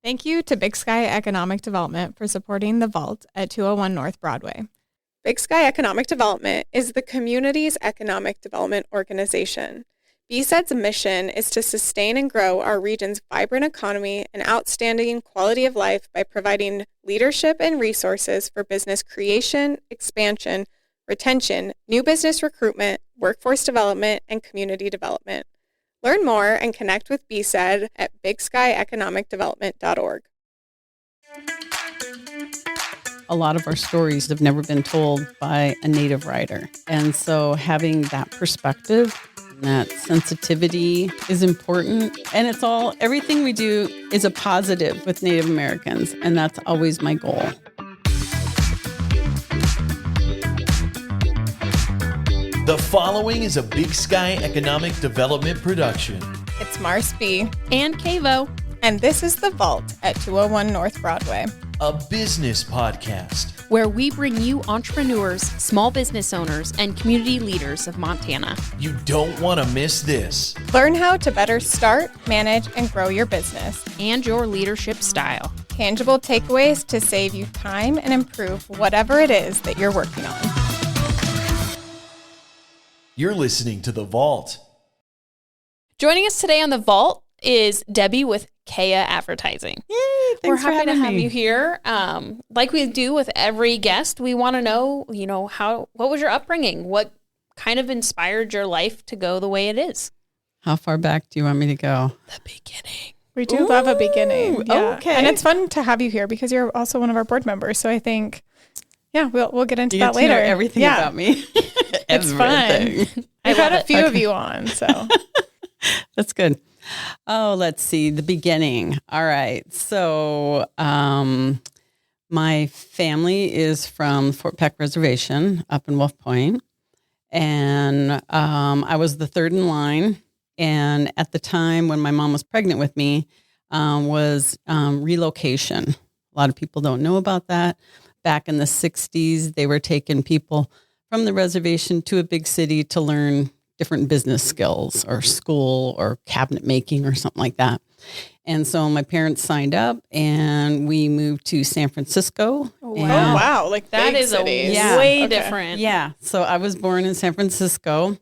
Thank you to Big Sky Economic Development for supporting The Vault at 201 North Broadway. Big Sky Economic Development is the community's economic development organization. BSED's mission is to sustain and grow our region's vibrant economy and outstanding quality of life by providing leadership and resources for business creation, expansion, retention, new business recruitment, workforce development, and community development. Learn more and connect with BSED at bigskyeconomicdevelopment.org. A lot of our stories have never been told by a Native writer. And so having that perspective, that sensitivity is important. And everything we do is a positive with Native Americans. And that's always my goal. The following is a Big Sky Economic Development production. It's Mars B. And Kavo. And this is The Vault at 201 North Broadway. A business podcast where we bring you entrepreneurs, small business owners, and community leaders of Montana. You don't want to miss this. Learn how to better start, manage, and grow your business. And your leadership style. Tangible takeaways to save you time and improve whatever it is that you're working on. You're listening to The Vault. Joining us today on The Vault is Debbie with Keya Advertising. Yay, We're thanks for happy to having have me. you here. Like we do with every guest, we want to know, what was your upbringing? What kind of inspired your life to go the way it is? How far back do you want me to go? The beginning. We do love a beginning. Yeah. Okay. And it's fun to have you here because you're also one of our board members. So I think, we'll get into You that get to later. know everything about me. It's fun. We've had a few of you on, so. That's good. Oh, let's see. The beginning. All right. So my family is from Fort Peck Reservation up in Wolf Point. And I was the third in line. And at the time when my mom was pregnant with me was relocation. A lot of people don't know about that. Back in the 60s, they were taking people from the reservation to a big city to learn different business skills or school or cabinet making or something like that. And so my parents signed up and we moved to San Francisco. Oh, wow. Like that is cities. way different. Yeah. So I was born in San Francisco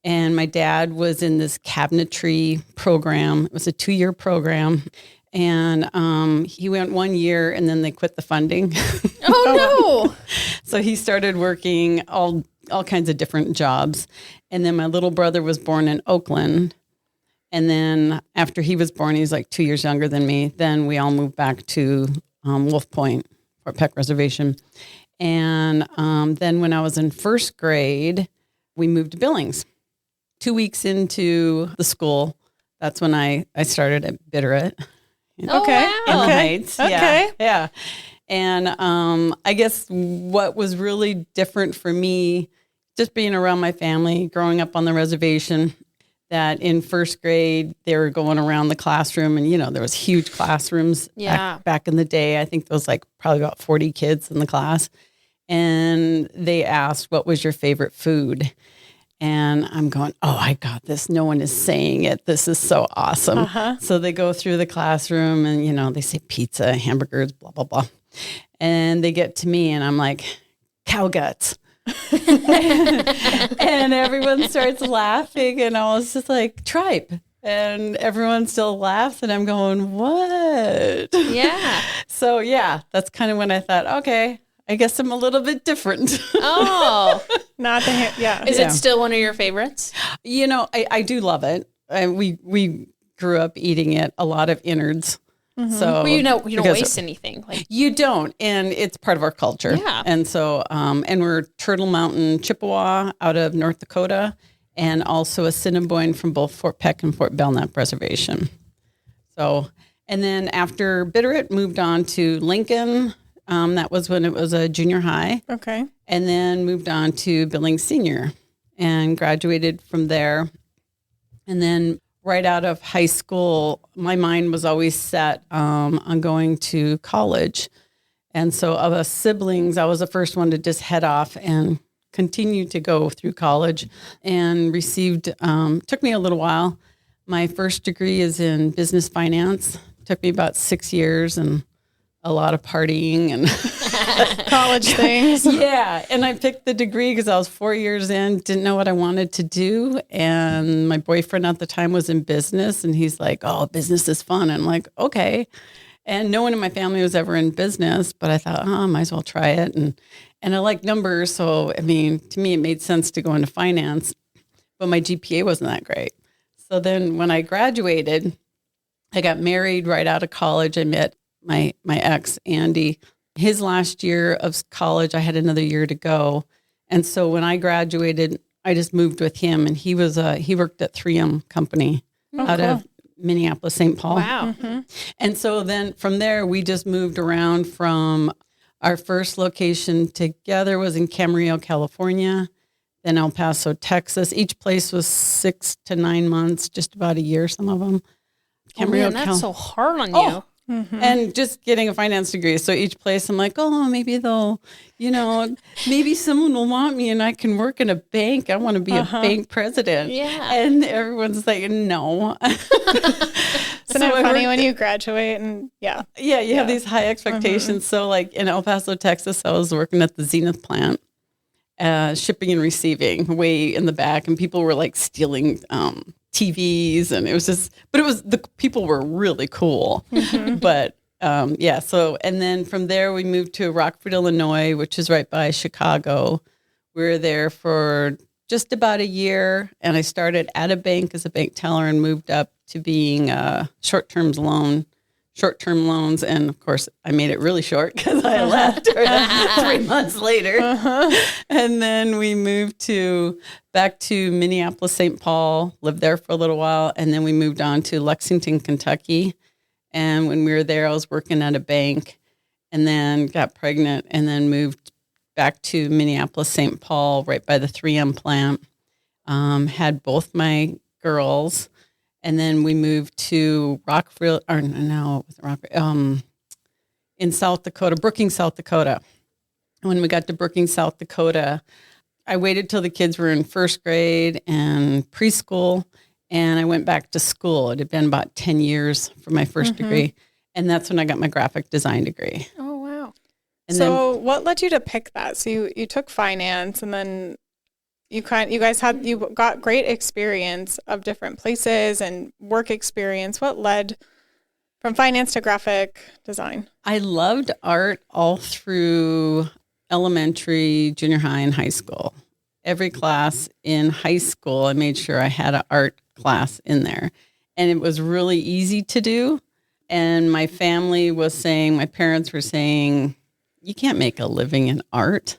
and my dad was in this cabinetry program. It was a 2-year program. And he went 1 year and then they quit the funding. Oh, no. So he started working all kinds of different jobs. And then my little brother was born in Oakland. And then after he was born, he's like 2 years younger than me. Then we all moved back to Wolf Point, Fort Peck Reservation. And then when I was in first grade, we moved to Billings. 2 weeks into the school, that's when I started at Bitterroot. Oh, Okay. wow. In the Okay. Heights. Okay. Yeah. And I guess what was really different for me, just being around my family, growing up on the reservation, that in first grade, they were going around the classroom and, there was huge classrooms back in the day. I think there was probably about 40 kids in the class. And they asked, what was your favorite food? And I'm going, oh, I got this. No one is saying it. This is so awesome. Uh-huh. So they go through the classroom and, they say pizza, hamburgers, blah, blah, blah. And they get to me and I'm like, cow guts. And everyone starts laughing and I was just like, tripe. And everyone still laughs and I'm going, what? Yeah. So that's kind of when I thought, okay, I guess I'm a little bit different. Oh. Not the Is it still one of your favorites? I do love it. We grew up eating it, a lot of innards. Mm-hmm. So you don't waste anything. You don't, and it's part of our culture. Yeah. And so, and we're Turtle Mountain Chippewa out of North Dakota, and also Assiniboine from both Fort Peck and Fort Belknap Reservation. So, and then after Bitterroot, moved on to Lincoln. That was when it was a junior high. Okay. And then moved on to Billings Senior and graduated from there. And then right out of high school, my mind was always set on going to college. And so of us siblings, I was the first one to just head off and continue to go through college and received, took me a little while. My first degree is in business finance, Took me about 6 years and a lot of partying and college things. Yeah. And I picked the degree because I was 4 years in, didn't know what I wanted to do. And my boyfriend at the time was in business and he's like, oh, business is fun. And I'm like, okay. And no one in my family was ever in business, but I thought, oh, I might as well try it. And I like numbers. So, I mean, to me, it made sense to go into finance, but my GPA wasn't that great. So then when I graduated, I got married right out of college. I met my ex, Andy. His last year of college, I had another year to go. And so when I graduated, I just moved with him, and he worked at 3M company out of Minneapolis, St. Paul. Wow. Mm-hmm. And so then from there, we just moved around. From our first location together was in Camarillo, California, then El Paso, Texas. Each place was 6 to 9 months, just about a year, some of them. Oh, man, that's so hard on you. Mm-hmm. And just getting a finance degree. So each place I'm like, oh, maybe they'll, maybe someone will want me and I can work in a bank. I want to be a bank president. Yeah. And everyone's like, no. Isn't it funny when you graduate and Yeah, you have these high expectations. So like in El Paso, Texas, I was working at the Zenith plant, shipping and receiving way in the back. And people were like stealing TVs, and it was just, but the people were really cool. But so, and then from there we moved to Rockford, Illinois, which is right by Chicago. We were there for just about a year, and I started at a bank as a bank teller and moved up to being short-term loans. And of course I made it really short because I left 3 months later. And then we moved back to Minneapolis, St. Paul, lived there for a little while. And then we moved on to Lexington, Kentucky. And when we were there, I was working at a bank and then got pregnant and then moved back to Minneapolis, St. Paul, right by the 3M plant. Had both my girls. And then we moved to in South Dakota, Brookings, South Dakota. When we got to Brookings, South Dakota, I waited till the kids were in first grade and preschool, and I went back to school. It had been about 10 years for my first degree, and that's when I got my graphic design degree. Oh, wow. And so what led you to pick that? So you took finance, and then you got great experience of different places and work experience. What led from finance to graphic design? I loved art all through elementary, junior high, and high school. Every class in high school, I made sure I had an art class in there. And it was really easy to do. And my parents were saying, you can't make a living in art.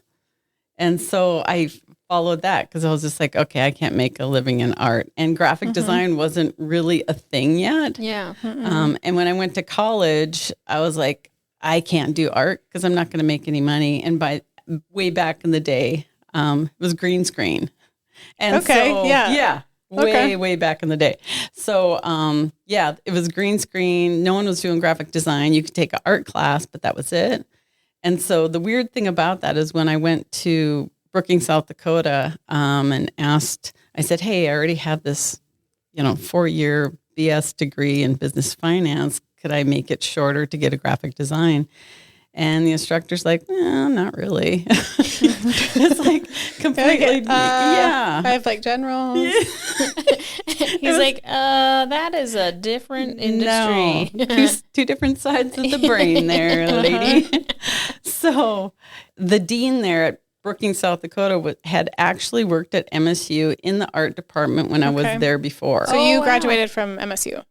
And so I followed that because I was just like, okay, I can't make a living in art. And graphic design wasn't really a thing yet. Yeah. And when I went to college, I was like, I can't do art because I'm not going to make any money. And by way back in the day, it was green screen. And way back in the day. So, it was green screen. No one was doing graphic design. You could take an art class, but that was it. And so the weird thing about that is when I went to Brookings, South Dakota, and I said, hey, I already have this, 4-year BS degree in business finance. Could I make it shorter to get a graphic design? And the instructor's like, not really. It's like completely, I have like general. Yeah. He's like, that is a different industry. No, two different sides of the brain there, lady. So the dean there at Brookings, South Dakota had actually worked at MSU in the art department when I was there before. So you graduated from MSU?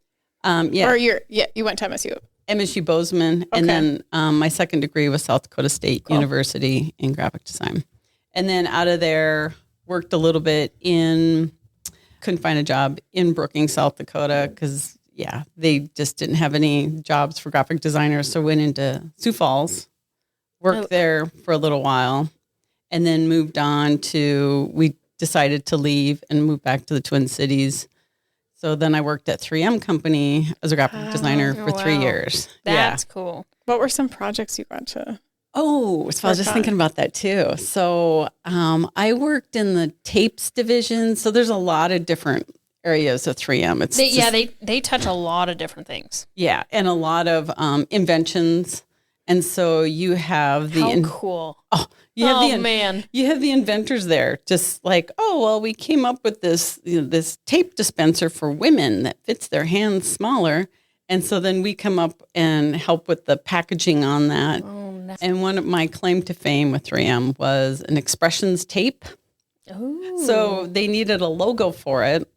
Yeah. Or you went to MSU? MSU Bozeman. And then my second degree was South Dakota State University in graphic design. And then out of there, worked a little bit couldn't find a job in Brookings, South Dakota, because, they just didn't have any jobs for graphic designers. So went into Sioux Falls, worked there for a little while, and then moved on we decided to leave and move back to the Twin Cities. So then I worked at 3M Company as a graphic designer for 3 years. That's cool. What were some projects you got to? Oh, so I was just thinking about that too. So I worked in the tapes division. So there's a lot of different areas of 3M. They touch a lot of different things. Yeah, and a lot of inventions. And so you have the cool. Oh, you have man. You have the inventors there, just like, oh, well, we came up with this this tape dispenser for women that fits their hands smaller. And so then we come up and help with the packaging on that. Oh, nice. And one of my claim to fame with 3M was an expressions tape. Oh. So they needed a logo for it.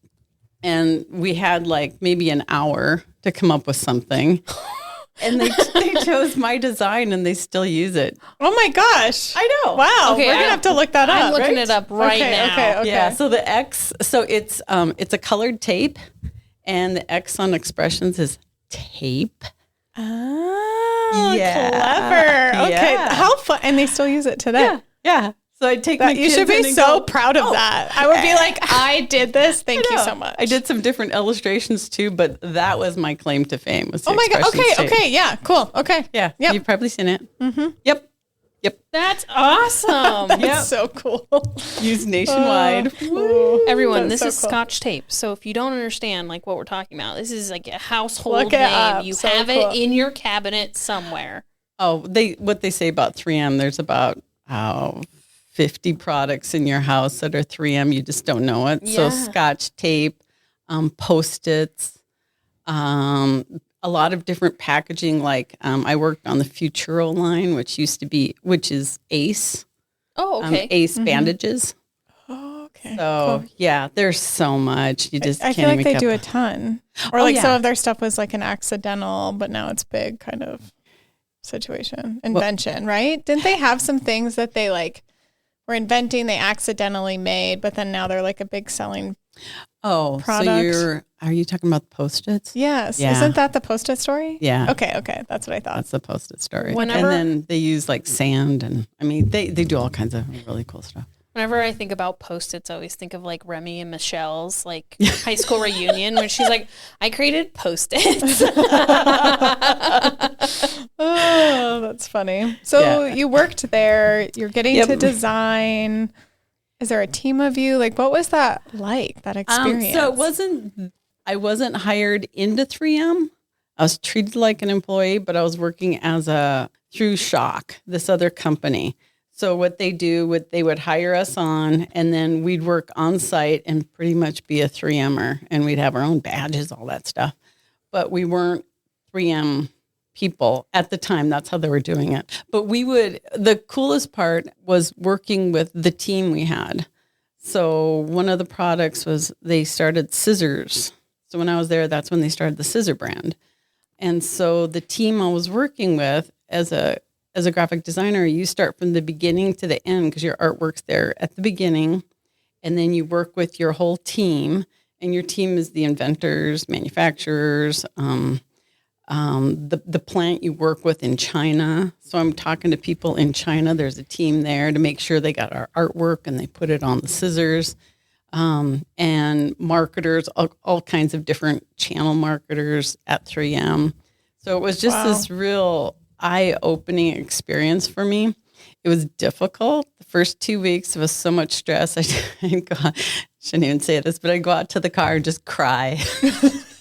And we had like maybe an hour to come up with something. And they chose my design and they still use it. Oh my gosh. I know. Wow. Okay, We're going to have to look that up. I'm looking right? it up right now. Okay. Yeah. So the X, it's a colored tape, and the X on expressions is tape. Oh, Yeah. clever. Okay. Yeah. How fun. And they still use it today. Yeah. So I take my You kids should be in and so go, proud of that. I would be like, I did this. Thank you so much. I did some different illustrations too, but that was my claim to fame. Was the Oh my God. expressions tape. Okay. Yeah. Cool. Okay. Yeah. Yep. You've probably seen it. Mm-hmm. Yep. That's awesome. That's Yep. so cool. Used nationwide. Everyone, this That's is so cool. Scotch tape. So if you don't understand like what we're talking about, this is like a household Look it name. up. You So have cool. it in your cabinet somewhere. Oh, what they say about 3M, there's about 50 products in your house that are 3M. You just don't know it. So Yeah. Scotch tape, Post-its, a lot of different packaging. Like I worked on the Futuro line, which is Ace. Oh, okay. Ace bandages. Oh, okay. So Cool. yeah, there's so much. You just I can't feel like even they do keep a ton. Or Oh, like yeah. some of their stuff was like an accidental, but now it's big kind of situation. Invention, right? Didn't they have some things that they like were inventing, they accidentally made, but then now they're like a big selling. Oh, product. so are you talking about the Post-its? Yes. Yeah. Isn't that the Post-it story? Yeah. Okay. That's what I thought. That's the Post-it story. Whenever- And then they use like sand, and I mean they do all kinds of really cool stuff. Whenever I think about Post-its, I always think of like Remy and Michelle's like high school reunion when she's like, I created Post-its. Oh, that's funny. So Yeah. you worked there, you're getting Yep. to design. Is there a team of you? Like, what was that like, that experience? So I wasn't hired into 3M. I was treated like an employee, but I was working through Shock, this other company. So what they would hire us on, and then we'd work on site and pretty much be a 3M'er, and we'd have our own badges, all that stuff. But we weren't 3M people at the time. That's how they were doing it. But the coolest part was working with the team we had. So one of the products was they started scissors. So when I was there, that's when they started the scissor brand. And so the team I was working with as a graphic designer, you start from the beginning to the end because your artwork's there at the beginning. And then you work with your whole team, and your team is the inventors, manufacturers, the plant you work with in China. So I'm talking to people in China. There's a team there to make sure they got our artwork and they put it on the scissors. And marketers, all kinds of different channel marketers at 3M. So it was just this real eye-opening experience for me. It was difficult. The first 2 weeks, it was so much stress. I shouldn't even say this, but I'd go out to the car and just cry.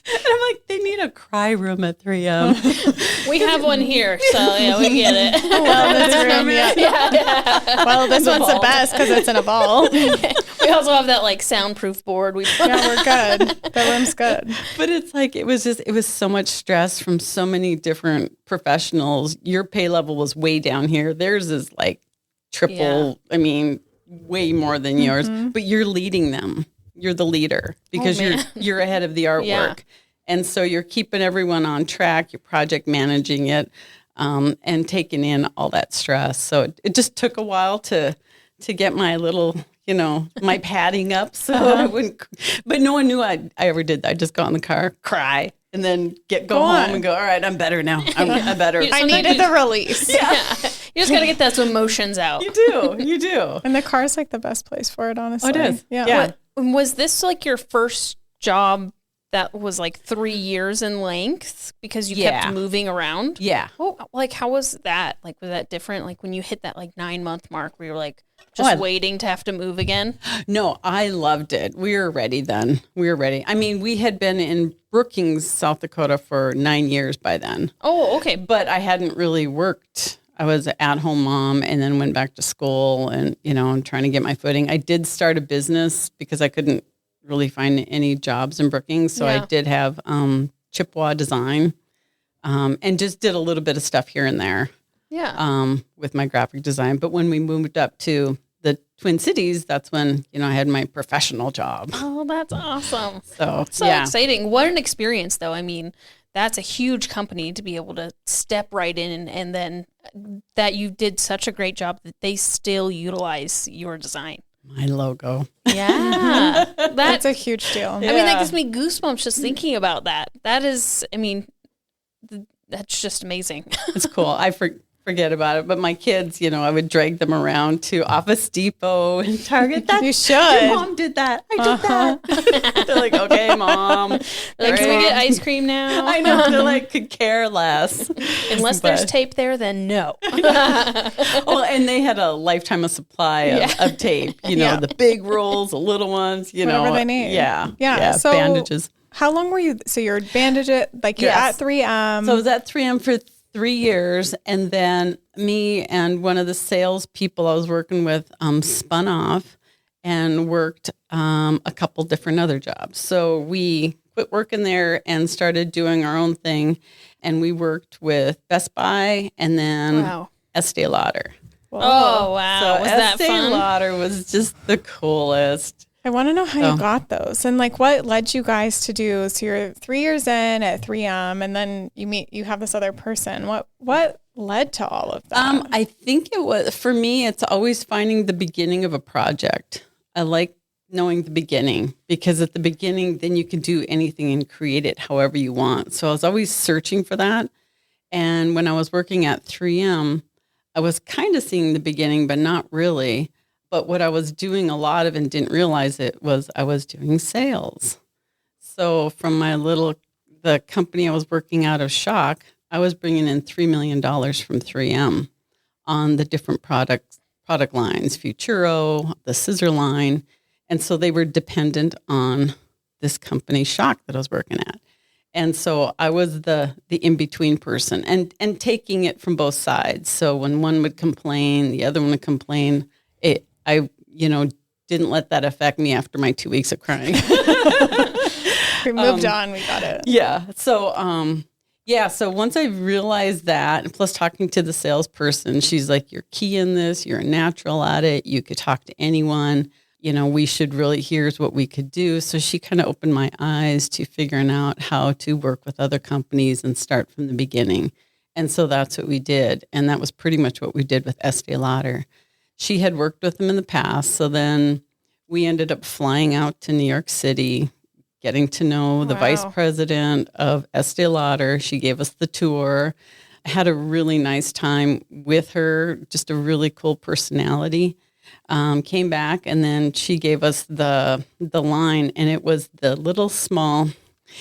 And I'm like, they need a cry room at 3M. We have one here, so yeah, we get it. Well, yeah. Well, this one's the best because it's in a ball. We also have that like soundproof board. Yeah, we're good. The room's good. But it's like, it was so much stress from so many different professionals. Your pay level was way down here. Theirs is like triple, I mean, way more than yours, but you're leading them. You're the leader because you're ahead of the artwork. Yeah. And so you're keeping everyone on track, you're project managing it, and taking in all that stress. So it just took a while to get my little, my padding up so I wouldn't, but no one knew I ever did that. I just got in the car, cry, and then go home and go, all right, I'm better now. I'm better. You- I needed the release. Yeah. You just got to get those emotions out. You do. And the car's like the best place for it, honestly. Oh, it is. Yeah. Was this like your first job that was like 3 years in length because you kept moving around? Yeah. Oh, like how was that? Like, was that different? Like when you hit that like 9-month mark where you're like just waiting to have to move again? No, I loved it. We were ready then. We were ready. I mean, we had been in Brookings, South Dakota for 9 years by then. Oh, okay. But I hadn't really worked. I was an at-home mom and then went back to school and, I'm trying to get my footing. I did start a business because I couldn't really find any jobs in Brookings. So I did have Chippewa design and just did a little bit of stuff here and there with my graphic design. But when we moved up to the Twin Cities, that's when, I had my professional job. Oh, that's awesome. So exciting. What an experience, though. I mean, that's a huge company to be able to step right in and then that you did such a great job that they still utilize your design. My logo. Yeah. That's a huge deal. I mean, that gives me goosebumps just thinking about that. That is, I mean, that's just amazing. It's cool. I forget about it. But my kids, I would drag them around to Office Depot and Target. You should. Your mom did that. I did that. They're like, okay, Mom. They're like, can we get ice cream now? I know. They're like, could care less. Unless there's tape there, then no. Well, and they had a lifetime of supply of tape. The big rolls, the little ones, whatever they need. Yeah. So bandages. How long were you? So you're bandaged, like you're at 3M. So I was at 3M for 3 years, and then me and one of the sales people I was working with spun off and worked a couple different other jobs. So we quit working there and started doing our own thing, and we worked with Best Buy and then Estee Lauder. Whoa. Oh, wow. So was that Estee fun? Lauder was just the coolest. I want to know how you got those and like what led you guys to do. So you're 3 years in at 3M and then you have this other person. What led to all of that? I think it was, for me, it's always finding the beginning of a project. I like knowing the beginning because at the beginning, then you can do anything and create it however you want. So I was always searching for that. And when I was working at 3M, I was kind of seeing the beginning, but not really. But what I was doing a lot of and didn't realize it was I was doing sales. So from the company I was working out of Shock, I was bringing in $3 million from 3M on the different product lines, Futuro, the scissor line. And so they were dependent on this company, Shock, that I was working at. And so I was the in-between person and taking it from both sides. So when one would complain, the other one would complain. I didn't let that affect me after my 2 weeks of crying. We moved on. We got it. Yeah. So, so once I realized that, plus talking to the salesperson, she's like, you're key in this. You're a natural at it. You could talk to anyone. We should really, here's what we could do. So she kind of opened my eyes to figuring out how to work with other companies and start from the beginning. And so that's what we did. And that was pretty much what we did with Estee Lauder. She had worked with them in the past. So then we ended up flying out to New York City, getting to know the vice president of Estee Lauder. She gave us the tour. I had a really nice time with her, just a really cool personality. Came back and then she gave us the line, and it was the little small.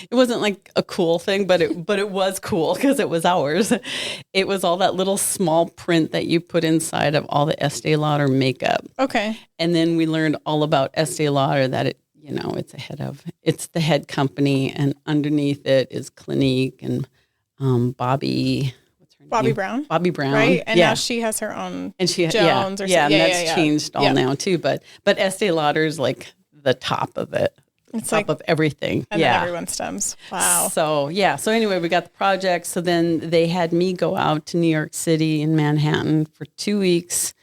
It wasn't like a cool thing, but it was cool because it was ours. It was all that little small print that you put inside of all the Estee Lauder makeup. Okay. And then we learned all about Estee Lauder, that it's the head company, and underneath it is Clinique and Bobby. What's her name? Brown. Bobby Brown. Right. And now she has her own and she Jones or something. And that's changed all now too. But Estee Lauder is like the top of it. It's top of everything. And then everyone stems. Wow. So, So anyway, we got the project. So then they had me go out to New York City and Manhattan for 2 weeks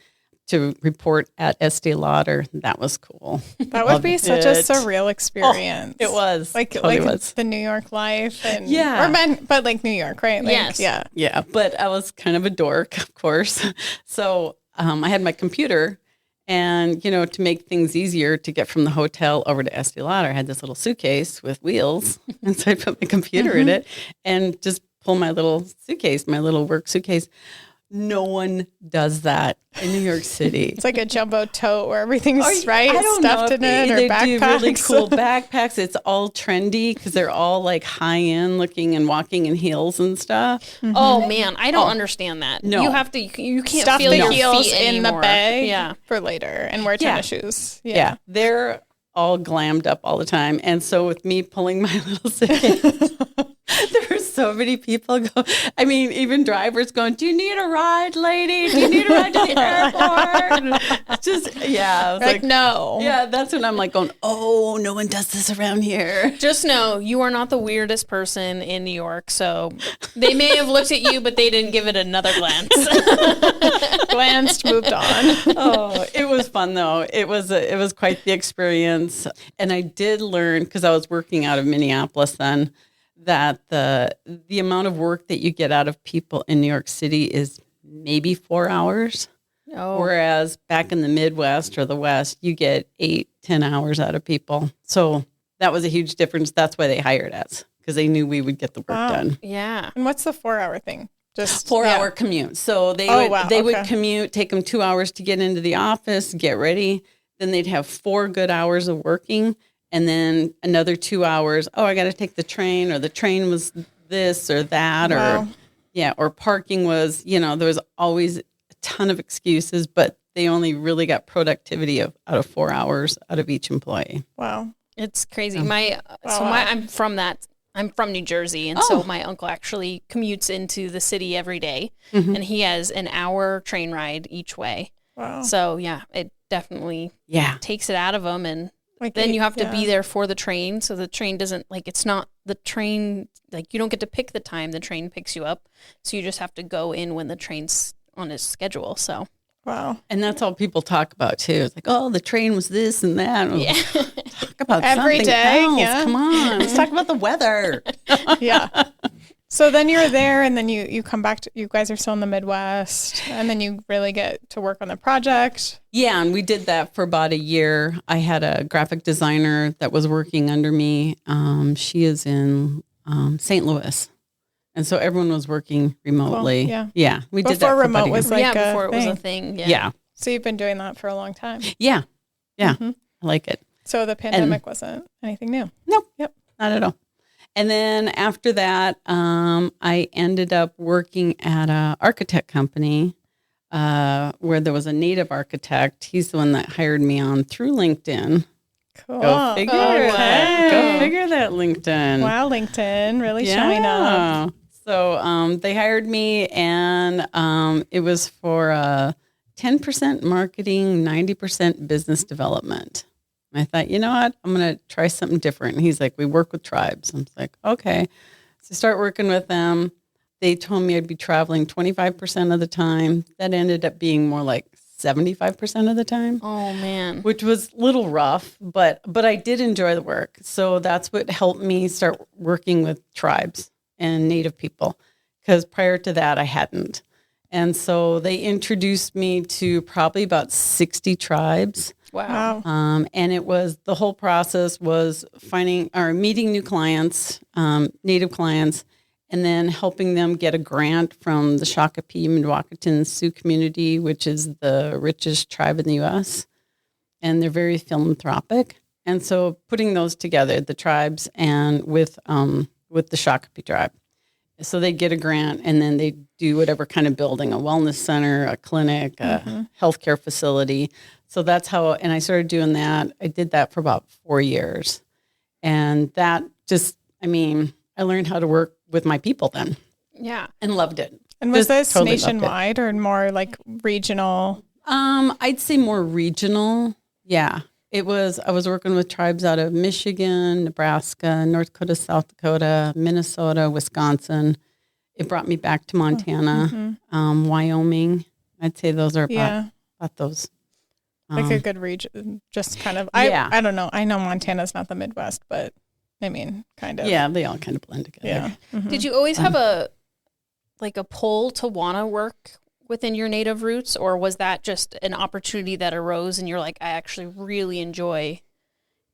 to report at Estee Lauder. That was cool. That would be such a surreal experience. It was. Like the New York life. And, but like New York, right? Like, yes. Yeah. Yeah. But I was kind of a dork, of course. So I had my computer. And, to make things easier to get from the hotel over to Estee Lauder, I had this little suitcase with wheels. And so I put my computer in it and just pull my little suitcase, my little work suitcase. No one does that in New York City. It's like a jumbo tote where everything's I don't stuffed know in it, or they backpacks. do really cool backpacks. It's all trendy because they're all like high end looking and walking in heels and stuff. Oh man, I don't understand that. No. You have to. You can't Stuff feel the your heels feet in the anymore. bag Yeah. for later and wear tennis shoes. Yeah, they're all glammed up all the time. And so with me pulling my little suitcase, there were so many people even drivers going, "Do you need a ride, lady? Do you need a ride to the airport?" I was like, no. Yeah, that's when I'm like going, "Oh, no one does this around here." Just know you are not the weirdest person in New York. So they may have looked at you, but they didn't give it another glance. Glanced, moved on. Oh, it was fun though. It was quite the experience. And I did learn, because I was working out of Minneapolis then, that the amount of work that you get out of people in New York City is maybe 4 hours. Oh. Whereas back in the Midwest or the West, you get 8-10 hours out of people. So that was a huge difference. That's why they hired us, because they knew we would get the work done. Yeah. And what's the 4 hour thing? Just 4 hour commute. So they would commute, take them 2 hours to get into the office, get ready. Then they'd have 4 good hours of working, and then another 2 hours. Oh, I got to take the train, or the train was this or that, or parking was, there was always a ton of excuses, but they only really got productivity out of 4 hours out of each employee. Wow. It's crazy. I'm from New Jersey, and so my uncle actually commutes into the city every day, and he has an hour train ride each way. Wow. So yeah, it definitely takes it out of them, and then you have to be there for the train. So the train doesn't it's not the train, you don't get to pick the time the train picks you up. So you just have to go in when the train's on its schedule. So. Wow. And that's all people talk about too. It's like, oh, the train was this and that. Yeah. Talk about every something day. else. Yeah. Come on. Let's talk about the weather. Yeah. So then you're there, and then you come back to, you guys are still in the Midwest, and then you really get to work on the project. Yeah. And we did that for about a year. I had a graphic designer that was working under me. She is in St. Louis. And so everyone was working remotely. Cool. Yeah. We did that before for remote was before it was a thing. Yeah. So you've been doing that for a long time. Yeah. Mm-hmm. I like it. So the pandemic wasn't anything new. Nope. Yep. Not at all. And then after that, I ended up working at an architect company where there was a native architect. He's the one that hired me on through LinkedIn. Cool. Go figure that. Go figure that, LinkedIn. Wow, LinkedIn really showing up. So they hired me, and it was for 10% marketing, 90% business development. And I thought, you know what? I'm going to try something different. And he's like, we work with tribes. I was like, okay. So I start working with them. They told me I'd be traveling 25% of the time. That ended up being more like 75% of the time. Oh man. Which was a little rough, but I did enjoy the work. So that's what helped me start working with tribes and Native people, because prior to that I hadn't. And so they introduced me to probably about 60 tribes. Wow. And it was, the whole process was meeting new clients, Native clients, and then helping them get a grant from the Shakopee Mdewakanton Sioux community, which is the richest tribe in the U.S. And they're very philanthropic. And so putting those together, the tribes and with the Shakopee tribe. So they get a grant, and then they do whatever kind of building, a wellness center, a clinic, a healthcare facility. So that's how, and I started doing that. I did that for about 4 years. And that just, I learned how to work with my people then. Yeah. And loved it. And was Just this totally nationwide or more like regional? I'd say more regional. Yeah. I was working with tribes out of Michigan, Nebraska, North Dakota, South Dakota, Minnesota, Wisconsin. It brought me back to Montana, Wyoming. I'd say those are about those. Like a good region, just kind of, I don't know. I know Montana's not the Midwest, but kind of. Yeah, they all kind of blend together. Yeah. Mm-hmm. Did you always have a pull to want to work within your Native roots, or was that just an opportunity that arose and you're like, I actually really enjoy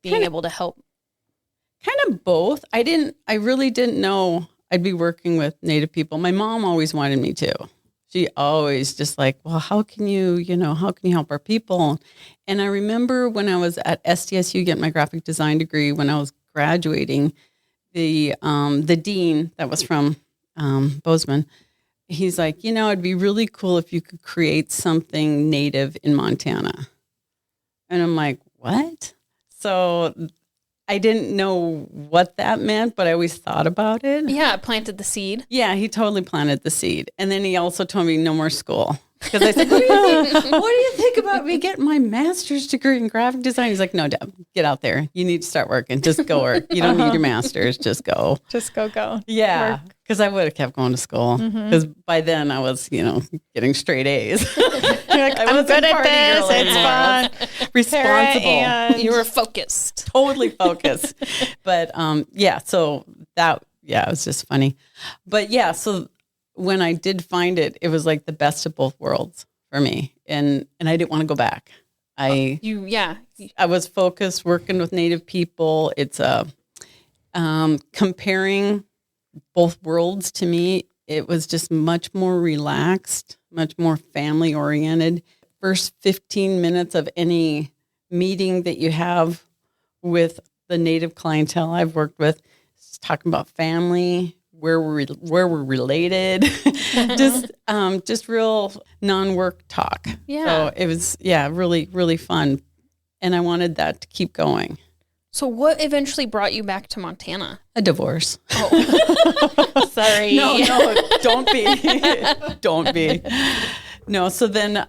being able to help? Kind of both. I really didn't know I'd be working with Native people. My mom always wanted me to. She always just like, well, how can you help our people? And I remember when I was at SDSU getting my graphic design degree, when I was graduating, the dean that was from Bozeman, he's like, it'd be really cool if you could create something native in Montana. And I'm like, what? So I didn't know what that meant, but I always thought about it. Yeah, planted the seed. Yeah, he totally planted the seed. And then he also told me no more school. Because I said, what do you think about me getting my master's degree in graphic design? He's like, no, Deb, get out there. You need to start working. Just go work. You don't need your master's. Just go. Just go. Yeah, because I would have kept going to school. Because by then I was, getting straight A's. You're like, I'm good at this. It's fun. Responsible. You were focused. Totally focused. But so that, it was just funny. But so when I did find it, it was like the best of both worlds for me. And I didn't want to go back. I was focused working with Native people. It's comparing both worlds to me. It was just much more relaxed, much more family oriented. First 15 minutes of any meeting that you have with the Native clientele I've worked with, is talking about family, where we're related, just real non-work talk. Yeah. So it was, really, really fun. And I wanted that to keep going. So what eventually brought you back to Montana? A divorce. Oh, sorry. No, don't be. Don't be. No, so then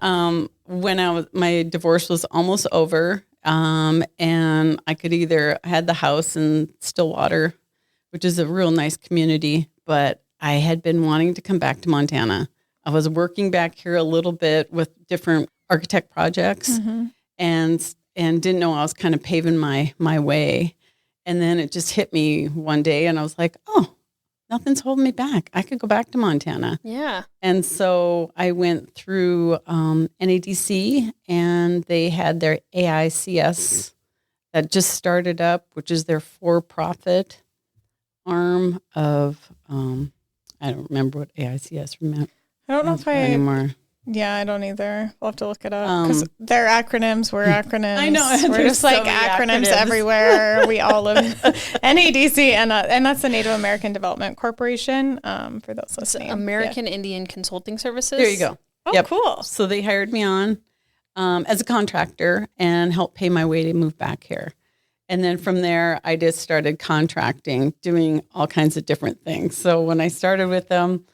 when my divorce was almost over, and I could I had the house in Stillwater, which is a real nice community, but I had been wanting to come back to Montana. I was working back here a little bit with different architect projects and didn't know I was kind of paving my way. And then it just hit me one day and I was like, oh, nothing's holding me back. I could go back to Montana. Yeah. And so I went through NADC and they had their AICS that just started up, which is their for-profit arm of, I don't remember what AICS meant. I don't know if anymore. Yeah, I don't either. We'll have to look it up because they're acronyms. We're acronyms. I know. We're just like acronyms everywhere. We all live NADC, and that's the Native American Development Corporation. For those listening, American Indian Consulting Services. There you go. Oh, cool. So they hired me on as a contractor and helped pay my way to move back here. And then from there, I just started contracting, doing all kinds of different things. So when I started with them,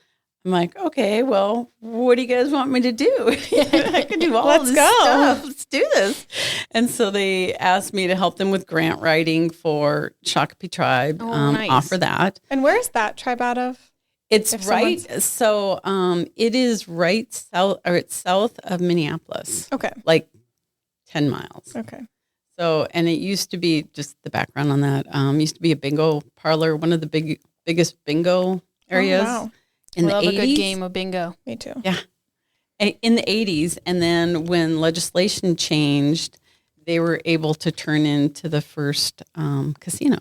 I'm like, okay, well, what do you guys want me to do? I can do all this stuff. Let's do this. And so they asked me to help them with grant writing for Shakopee Tribe, nice. Offer that. And where's that tribe out of? It's right. So it is right south, or it's south of Minneapolis. Okay. Like 10 miles. Okay. So, and it used to be, just the background on that, used to be a bingo parlor, one of the biggest bingo areas. Oh, wow. In Love the 80s. A good game of bingo. Me too. Yeah. In the 80s. And then when legislation changed, they were able to turn into the first casino.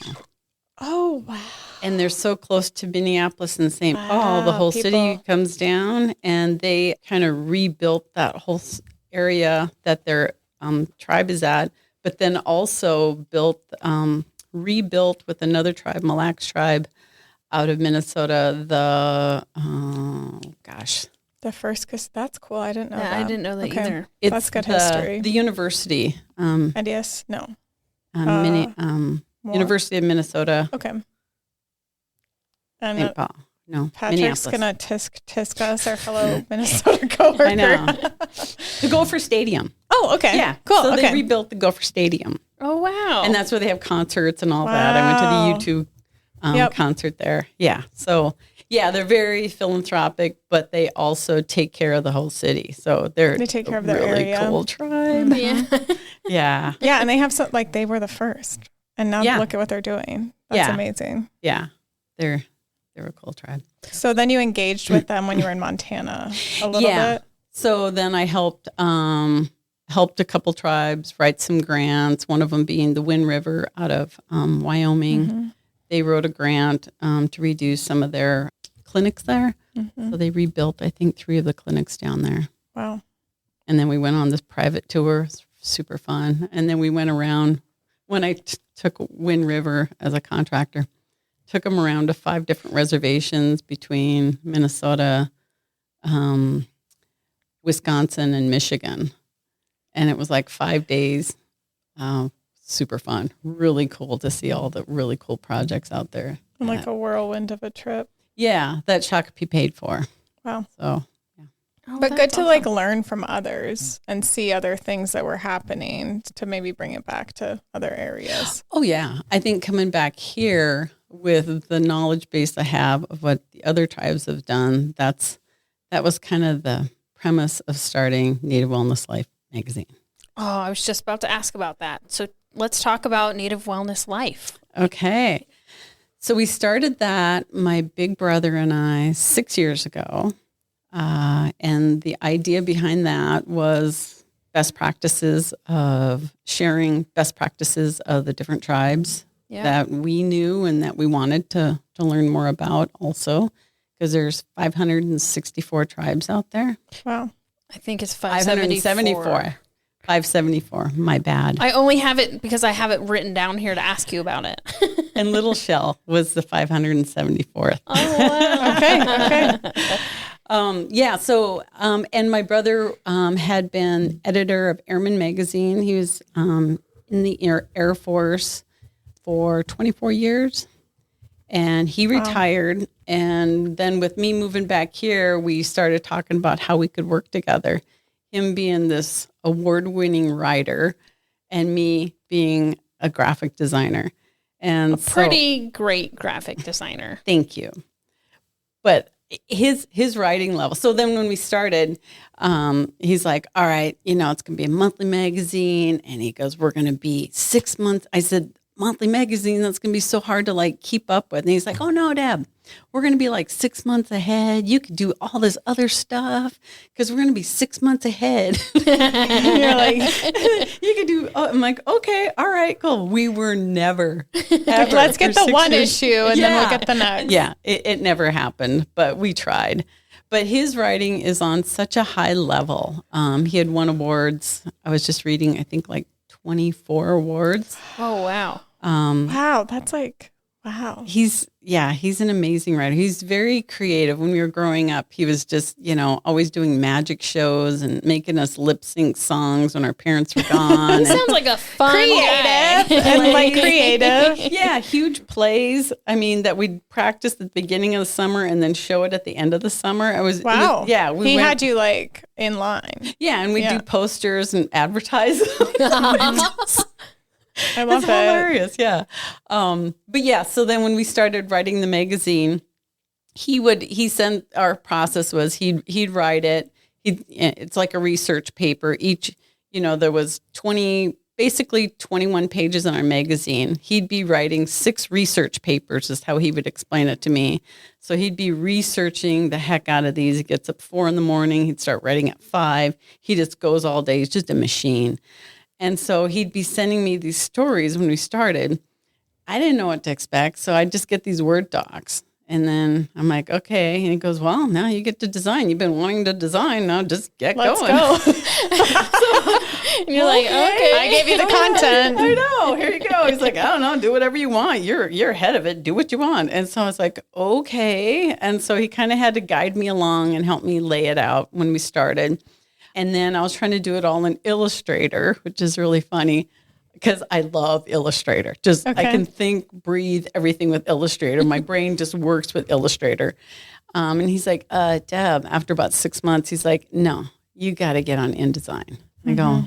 Oh, wow. And they're so close to Minneapolis and St. Paul, the whole city comes down, and they kind of rebuilt that whole area that their tribe is at, but then also rebuilt with another tribe, Mille Lacs tribe, out of Minnesota, the first, because that's cool. I didn't know that. I didn't know that either. That's good history. The university. IDS? No. University of Minnesota. Okay. St. Paul. No, Patrick's going to tisk us, our fellow Minnesota coworker. I know. The Gopher Stadium. Oh, okay. Yeah. Cool. So they rebuilt the Gopher Stadium. Oh, wow. And that's where they have concerts and all that. I went to the U2 concert there. Yeah. So, they're very philanthropic, but they also take care of the whole city. So they take care of their really area. Cool tribe. Yeah. Yeah. Yeah. And they have they were the first. And now look at what they're doing. That's amazing. Yeah. They're a cool tribe. So then you engaged with them when you were in Montana a little bit? So then I helped a couple tribes write some grants, one of them being the Wind River out of Wyoming. Mm-hmm. They wrote a grant to reduce some of their clinics there. So they rebuilt, I think, 3 of the clinics down there. Wow. And then we went on this private tour. It's super fun. And then we went around when I took Wind River as a contractor, took them around to 5 different reservations between Minnesota, Wisconsin, and Michigan. And it was like 5 days. Super fun. Really cool to see all the really cool projects out there. Like a whirlwind of a trip. Yeah, that Shakopee paid for. Wow. So, yeah. Oh, but good to awesome. Like learn from others and see other things that were happening to maybe bring it back to other areas. Oh, yeah. I think coming back here with the knowledge base I have of what the other tribes have done, that was kind of the premise of starting Native Wellness.Life magazine. Oh, I was just about to ask about that. So let's talk about Native Wellness.Life. Okay. So we started that, my big brother and I, 6 years ago. And the idea behind that was best practices of sharing best practices of the different tribes that we knew and that we wanted to learn more about also, because there's 564 tribes out there. Wow. I think it's 574. 574. My bad. I only have it because I have it written down here to ask you about it. And Little Shell was the 574th. Oh, wow. Okay. So, and my brother had been editor of Airman Magazine. He was in the Air Force for 24 years. And he retired. And then with me moving back here, we started talking about how we could work together. Him being this award-winning writer and me being a graphic designer. And a pretty great graphic designer. Thank you. But his writing level. So then when we started, he's like, all right, it's going to be a monthly magazine. And he goes, we're going to be 6 months. I said, monthly magazine, that's going to be so hard to like keep up with. And he's like, oh no, Deb, we're going to be like 6 months ahead. You could do all this other stuff because we're going to be 6 months ahead. You're like, you could do, I'm like, okay, all right, cool. We were never, ever, let's get the one issue and then we'll get the next. Yeah, it never happened, but we tried. But his writing is on such a high level. He had won awards. I was just reading, I think like 24 awards. Oh, wow. Wow. That's like, wow. He's an amazing writer. He's very creative. When we were growing up, he was just, always doing magic shows and making us lip sync songs when our parents were gone. He sounds like a fun guy. And like creative. Yeah, huge plays. I mean, that we'd practice at the beginning of the summer and then show it at the end of the summer. Wow. We had you like in line. Yeah, and we'd do posters and advertise. I love it. It's hilarious, yeah. But yeah, so then when we started writing the magazine, he sent, our process was he'd write it. It's like a research paper. Each, there was 21 pages in our magazine. He'd be writing 6 research papers is how he would explain it to me. So he'd be researching the heck out of these. He gets up 4 a.m. He'd start writing at 5. He just goes all day. He's just a machine. And so he'd be sending me these stories when we started. I didn't know what to expect, so I'd just get these Word docs. And then I'm like, okay. And he goes, well, now you get to design. You've been wanting to design. Now just get going. Let's go. And you're like, okay. I gave you the content. I know. Here you go. He's like, I don't know. Do whatever you want. You're ahead of it. Do what you want. And so I was like, okay. And so he kind of had to guide me along and help me lay it out when we started. And then I was trying to do it all in Illustrator, which is really funny because I love Illustrator. I can think, breathe, everything with Illustrator. My brain just works with Illustrator. And he's like, Deb, after about 6 months, he's like, no, you got to get on InDesign. I go,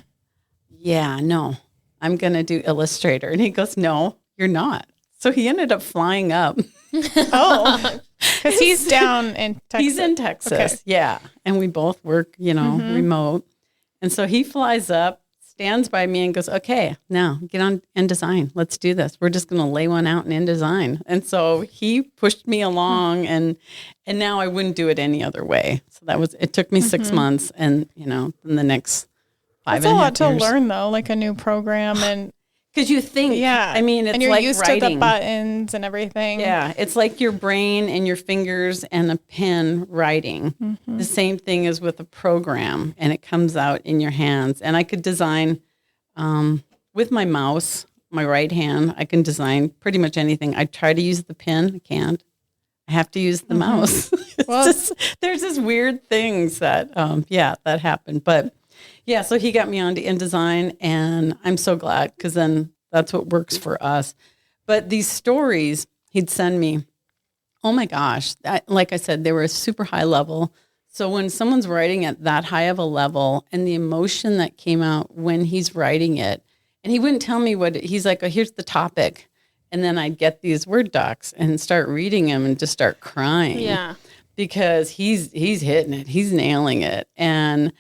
yeah, no, I'm going to do Illustrator. And he goes, no, you're not. So he ended up flying up. Oh, because he's down in Texas. He's in Texas, yeah. And we both work, remote. And so he flies up, stands by me and goes, okay, now get on InDesign. Let's do this. We're just going to lay one out in InDesign. And so he pushed me along and now I wouldn't do it any other way. So it took me 6 months and, then the next 5 That's a lot to years. learn though, like a new program and Because you think, I mean, it's and you're like used writing. to the buttons and everything. Yeah, it's like your brain and your fingers and a pen writing. The same thing as with a program, and it comes out in your hands. And I could design with my mouse, my right hand, I can design pretty much anything. I try to use the pen, I can't. I have to use the mouse. There's just weird things that, that happen. But yeah, so he got me onto InDesign, and I'm so glad because then that's what works for us. But these stories he'd send me, oh my gosh, like I said, they were a super high level. So when someone's writing at that high of a level and the emotion that came out when he's writing it, and he wouldn't tell me he's like, oh, here's the topic. And then I'd get these Word docs and start reading them and just start crying. Yeah. Because he's hitting it. He's nailing it. And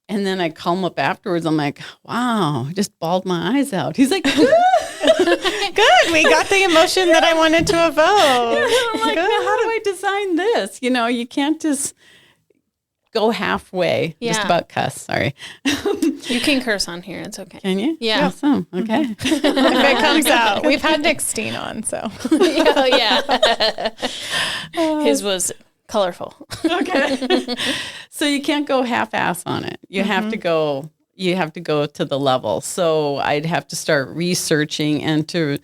then I call him up afterwards. I'm like, wow, I just bawled my eyes out. He's like, good. Good. We got the emotion that I wanted to evoke. I'm like, now how do I design this? You can't just go halfway. Yeah. Just about cuss. Sorry. You can curse on here. It's okay. Can you? Yeah. Awesome. Okay. If it comes out. We've had Nick Steen on, so. Yeah. His was colorful. Okay. So you can't go half-ass on it. You have to go to the level. So I'd have to start researching, and to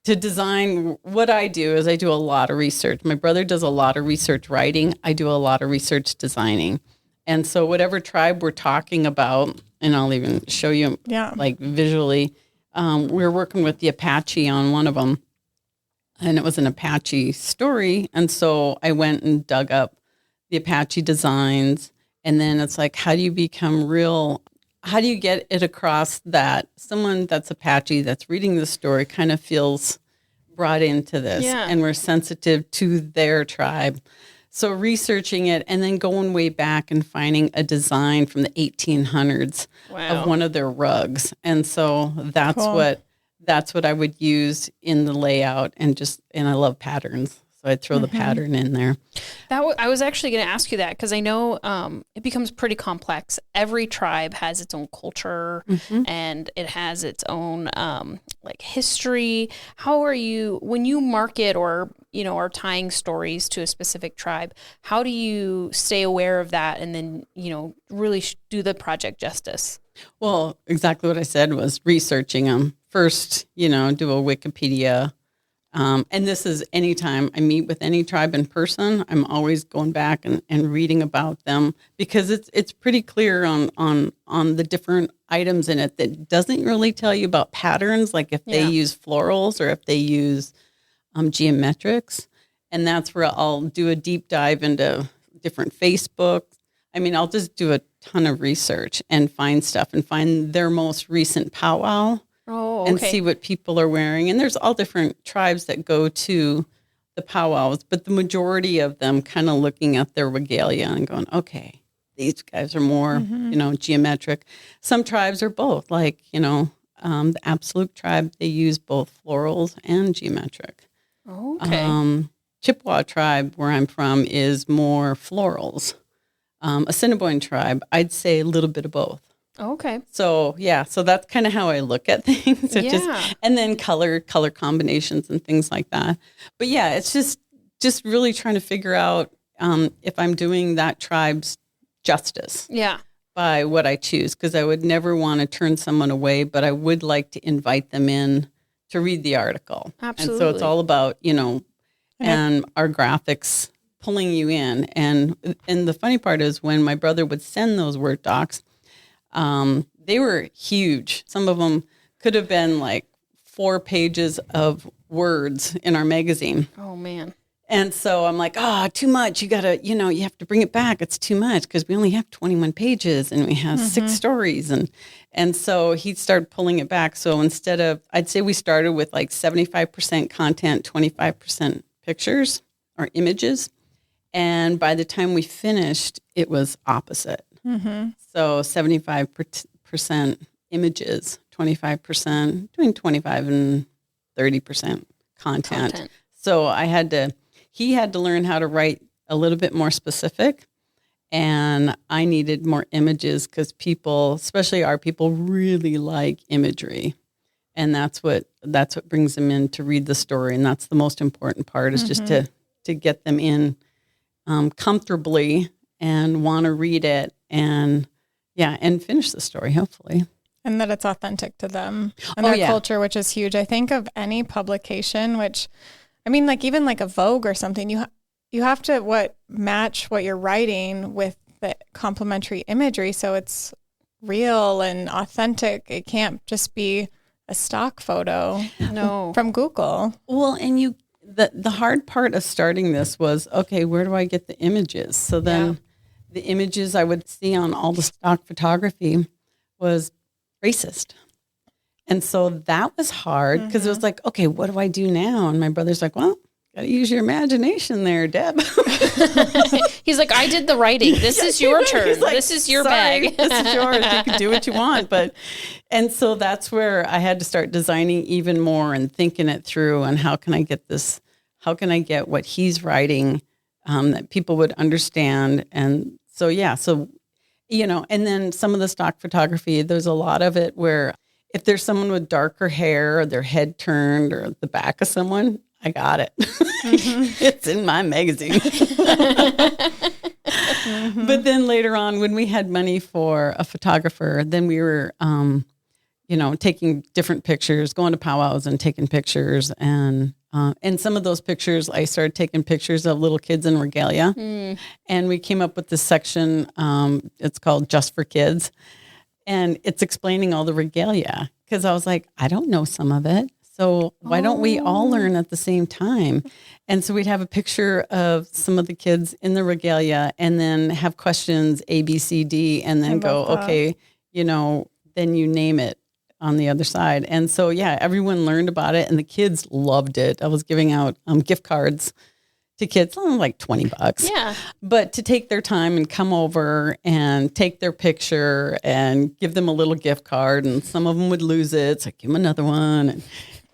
design. What I do is I do a lot of research. My brother does a lot of research writing. I do a lot of research designing. And so whatever tribe we're talking about, and I'll even show you like visually, we're working with the Apache on one of them. And it was an Apache story. And so I went and dug up the Apache designs. And then it's like, how do you get it across that someone that's Apache that's reading the story kind of feels brought into this, and we're sensitive to their tribe. So researching it and then going way back and finding a design from the 1800s of one of their rugs. And so that's what I would use in the layout, and I love patterns. So I'd throw the pattern in there. I was actually going to ask you that because I know it becomes pretty complex. Every tribe has its own culture and it has its own like history. How are you, when you market or, are tying stories to a specific tribe, how do you stay aware of that and then, really do the project justice? Well, exactly what I said was researching them. First, do a Wikipedia. And this is anytime I meet with any tribe in person, I'm always going back and reading about them, because it's pretty clear on the different items in it that doesn't really tell you about patterns, like if they use florals or if they use geometrics. And that's where I'll do a deep dive into different Facebook. I mean, I'll just do a ton of research and find stuff and find their most recent powwow. Oh, okay. And see what people are wearing. And there's all different tribes that go to the powwows, but the majority of them kind of looking at their regalia and going, okay, these guys are more, geometric. Some tribes are both, like, the Absolute tribe, they use both florals and geometric. Okay. Chippewa tribe, where I'm from, is more florals. Assiniboine tribe, I'd say a little bit of both. Okay. So that's kind of how I look at things. And then color combinations and things like that. But yeah, it's just really trying to figure out if I'm doing that tribe's justice. Yeah. By what I choose, because I would never want to turn someone away, but I would like to invite them in to read the article. Absolutely. And so it's all about, and our graphics pulling you in. And the funny part is when my brother would send those Word docs, they were huge. Some of them could have been like 4 pages of words in our magazine. Oh, man. And so I'm like, too much. You got to, you have to bring it back. It's too much because we only have 21 pages and we have 6 stories. And so he started pulling it back. So instead of, I'd say we started with like 75% content, 25% pictures or images. And by the time we finished, it was opposite. So 75% images, 25%, between 25 and 30% content. So he had to learn how to write a little bit more specific, and I needed more images because people, especially our people, really like imagery. And that's what brings them in to read the story. And that's the most important part is just to get them in comfortably and want to read it and finish the story, hopefully. And that it's authentic to them and their culture, which is huge. I think of any publication, which, I mean, like even like a Vogue or something, you have to match what you're writing with the complementary imagery. So it's real and authentic. It can't just be a stock photo from Google. Well, and the hard part of starting this was, okay, where do I get the images? So then the images I would see on all the stock photography was racist. And so that was hard because it was like, okay, what do I do now? And my brother's like, well, got to use your imagination there, Deb. He's like, I did the writing. This is your turn. Like, this is your bag. This is yours. You can do what you want. And so that's where I had to start designing even more and thinking it through and how can I get what he's writing that people would understand. And so, and then some of the stock photography, there's a lot of it where if there's someone with darker hair or their head turned or the back of someone, I got it. It's in my magazine. But then later on, when we had money for a photographer, then we were, taking different pictures, going to powwows and taking pictures. And some of those pictures, I started taking pictures of little kids in regalia. And we came up with this section, it's called Just for Kids. And it's explaining all the regalia. Because I was like, I don't know some of it. So why don't we all learn at the same time? And so we'd have a picture of some of the kids in the regalia and then have questions A, B, C, D, and then go, okay, then you name it on the other side. And so, everyone learned about it and the kids loved it. I was giving out gift cards to kids, like $20. Yeah. But to take their time and come over and take their picture and give them a little gift card, and some of them would lose it. So I give them another one. And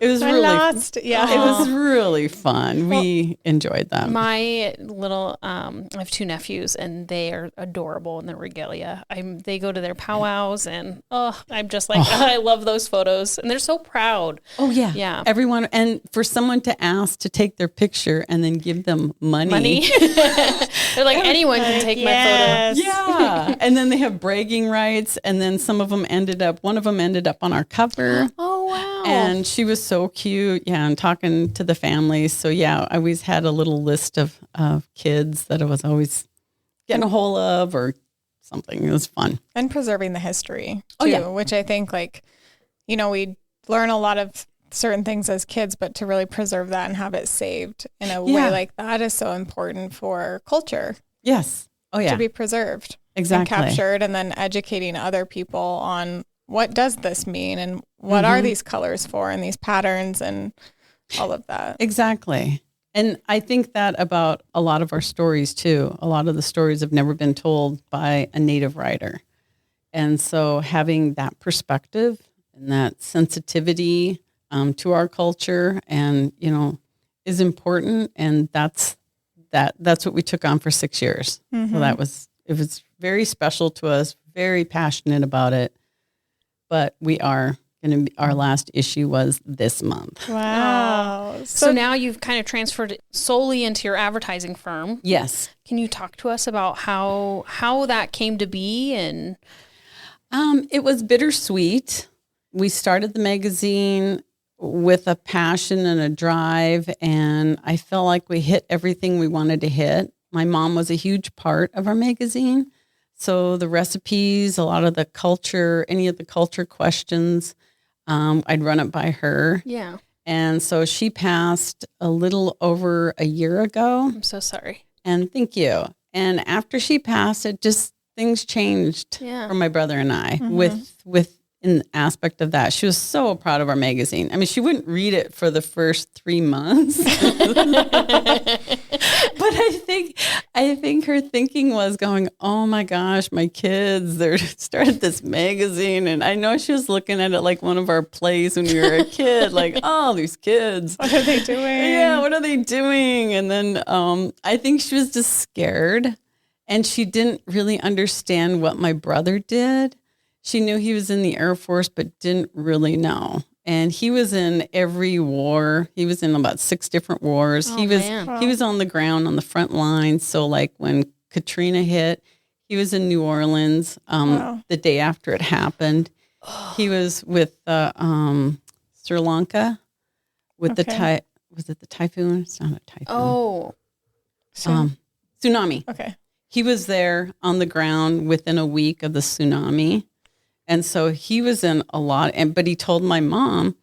it was it was really fun. We enjoyed them. My little, I have two nephews and they are adorable in their regalia. They go to their powwows and I'm just like, I love those photos and they're so proud. Oh yeah. Yeah. Everyone. And for someone to ask to take their picture and then give them money. They're like, anyone can take my photo. Yeah. And then they have bragging rights. And then one of them ended up on our cover. Oh, wow. And she was so cute. Yeah. And talking to the family. So I always had a little list of kids that I was always getting a hold of or something. It was fun. And preserving the history too, which I think we learn a lot of certain things as kids, but to really preserve that and have it saved in a way like that is so important for culture. Yes. Oh yeah. To be preserved. Exactly. And captured, and then educating other people on what does this mean and what are these colors for and these patterns and all of that. Exactly. And I think that about a lot of our stories too. A lot of the stories have never been told by a native writer. And so having that perspective and that sensitivity to our culture and, is important. And that's what we took on for 6 years. So it was very special to us, very passionate about it. But our last issue was this month. Wow. So now you've kind of transferred it solely into your advertising firm. Yes. Can you talk to us about how that came to be? And it was bittersweet. We started the magazine with a passion and a drive, and I felt like we hit everything we wanted to hit. My mom was a huge part of our magazine. So the recipes, a lot of the culture, any of the culture questions, I'd run it by her. Yeah. And so she passed a little over a year ago. I'm so sorry. And thank you. And after she passed, things changed for my brother and I with in the aspect of that. She was so proud of our magazine. I mean, she wouldn't read it for the first 3 months. But I think her thinking was going, oh my gosh, my kids, they started this magazine. And I know she was looking at it like one of our plays when we were a kid, like, oh, these kids. What are they doing? Yeah, what are they doing? And then I think she was just scared. And she didn't really understand what my brother did. She knew he was in the Air Force, but didn't really know. And he was in every war. He was in about 6 different wars. Oh, he was man. he was on the ground on the front lines. So like when Katrina hit, he was in New Orleans the day after it happened. He was with Sri Lanka with was it the typhoon? It's not a typhoon. Oh. Tsunami. Okay. He was there on the ground within a week of the tsunami. And so he was in a lot, but he told my mom,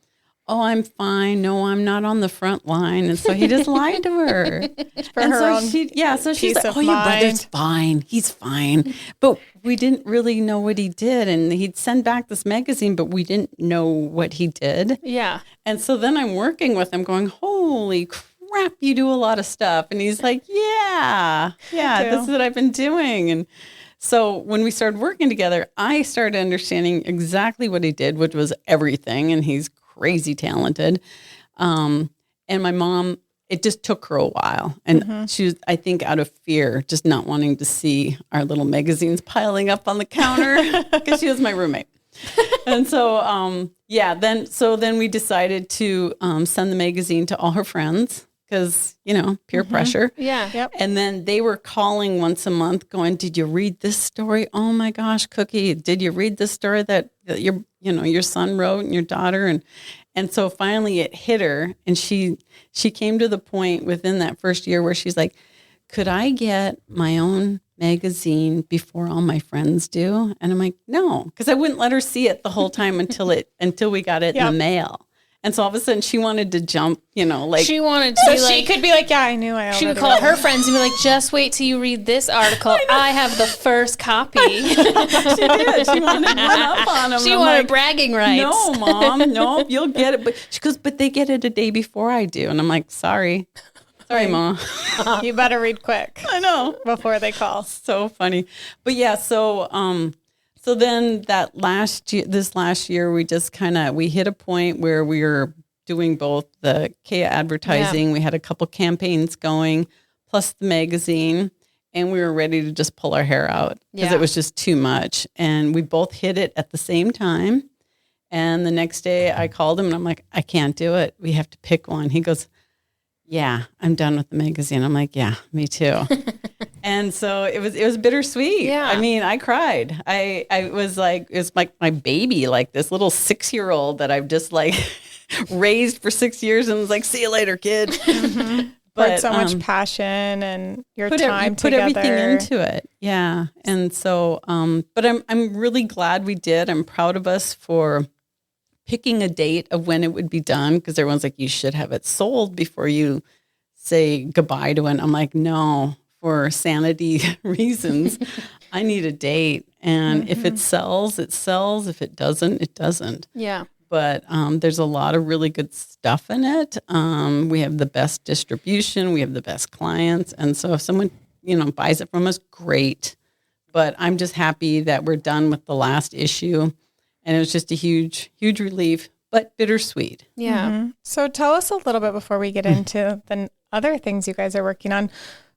"Oh, I'm fine. No, I'm not on the front line." And so he just lied to her. For and her so own so she's like, of "Oh, your mind. brother's fine. He's fine." But we didn't really know what he did. And he'd send back this magazine, but we didn't know what he did. Yeah. And so then I'm working with him going, "Holy crap, you do a lot of stuff." And he's like, yeah, this is what I've been doing. And so when we started working together, I started understanding exactly what he did, which was everything. And he's crazy talented. And my mom, it just took her a while. And she was, I think, out of fear, just not wanting to see our little magazines piling up on the counter because she was my roommate. And so, then we decided to send the magazine to all her friends because, peer pressure. Yeah. Yep. And then they were calling once a month going, "Did you read this story? Oh my gosh, Cookie, did you read this story that your son wrote and your daughter?" And so finally it hit her, and she came to the point within that first year where she's like, "Could I get my own magazine before all my friends do?" And I'm like, "No," because I wouldn't let her see it the whole time until we got it in the mail. And so all of a sudden she wanted to jump, like she wanted to. So be she could be like, "Yeah, I knew I." She would call her friends and be like, "Just wait till you read this article. I have the first copy." She did. She wanted one up on them. She wanted bragging rights. "No, Mom, no, you'll get it." But she goes, "But they get it a day before I do." And I'm like, Sorry, Mom. You better read quick. I know. Before they call. So funny. But yeah, so then this last year, we just we hit a point where we were doing both the Keya Advertising. Yeah. We had a couple campaigns going, plus the magazine, and we were ready to just pull our hair out because it was just too much. And we both hit it at the same time. And the next day I called him and I'm like, "I can't do it. We have to pick one." He goes, "Yeah, I'm done with the magazine." I'm like, "Yeah, me too." And so it was bittersweet. Yeah. I mean, I cried. I was like, it's like my baby, like this little 6-year-old that I've just like raised for 6 years and was like, "See you later, kid." But so much passion and your time put together. everything into it. Yeah. And so, but I'm really glad we did. I'm proud of us for picking a date of when it would be done, because everyone's like, "You should have it sold before you say goodbye to it." I'm like, no, for sanity reasons, I need a date. And if it sells, it sells. If it doesn't, it doesn't. Yeah. But there's a lot of really good stuff in it. We have the best distribution. We have the best clients. And so if someone, buys it from us, great. But I'm just happy that we're done with the last issue. And it was just a huge, huge relief, but bittersweet. Yeah. So tell us a little bit before we get into the other things you guys are working on.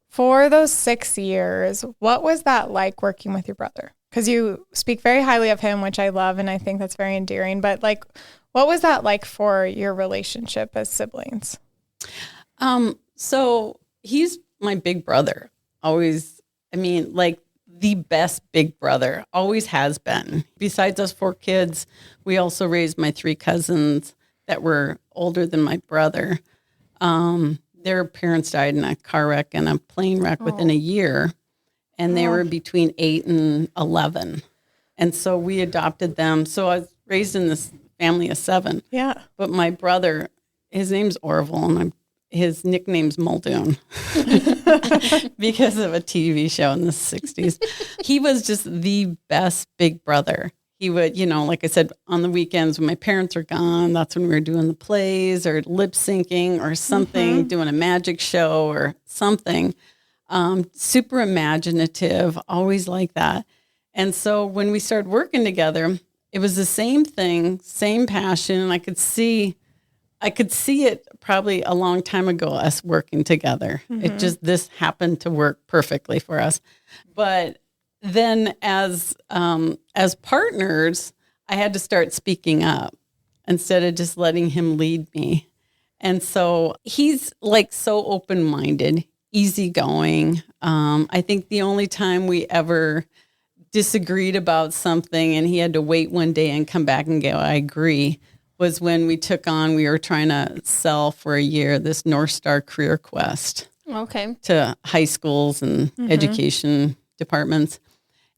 For those 6 years, what was that like working with your brother? Because you speak very highly of him, which I love, and I think that's very endearing. But what was that like for your relationship as siblings? So he's my big brother. Always, the best big brother, always has been. Besides us 4 kids, we also raised my 3 cousins that were older than my brother. Their parents died in a car wreck and a plane wreck within a year, and they were between 8 and 11. And so we adopted them. So I was raised in this family of 7. Yeah. But my brother, his name's Orville, and his nickname's Muldoon because of a TV show in the 60s. He was just the best big brother. He would, like I said, on the weekends when my parents are gone, that's when we were doing the plays or lip syncing or something, doing a magic show or something. Super imaginative, always like that. And so when we started working together, it was the same thing, same passion. And I could see it probably a long time ago, us working together. It just, this happened to work perfectly for us. But then as partners, I had to start speaking up. instead of just letting him lead me. And so he's like so open-minded, easygoing. I think the only time we ever disagreed about something and he had to wait one day and come back and go, I agree, was when we were trying to sell for a year this North Star Career Quest. Okay. To high schools and education departments.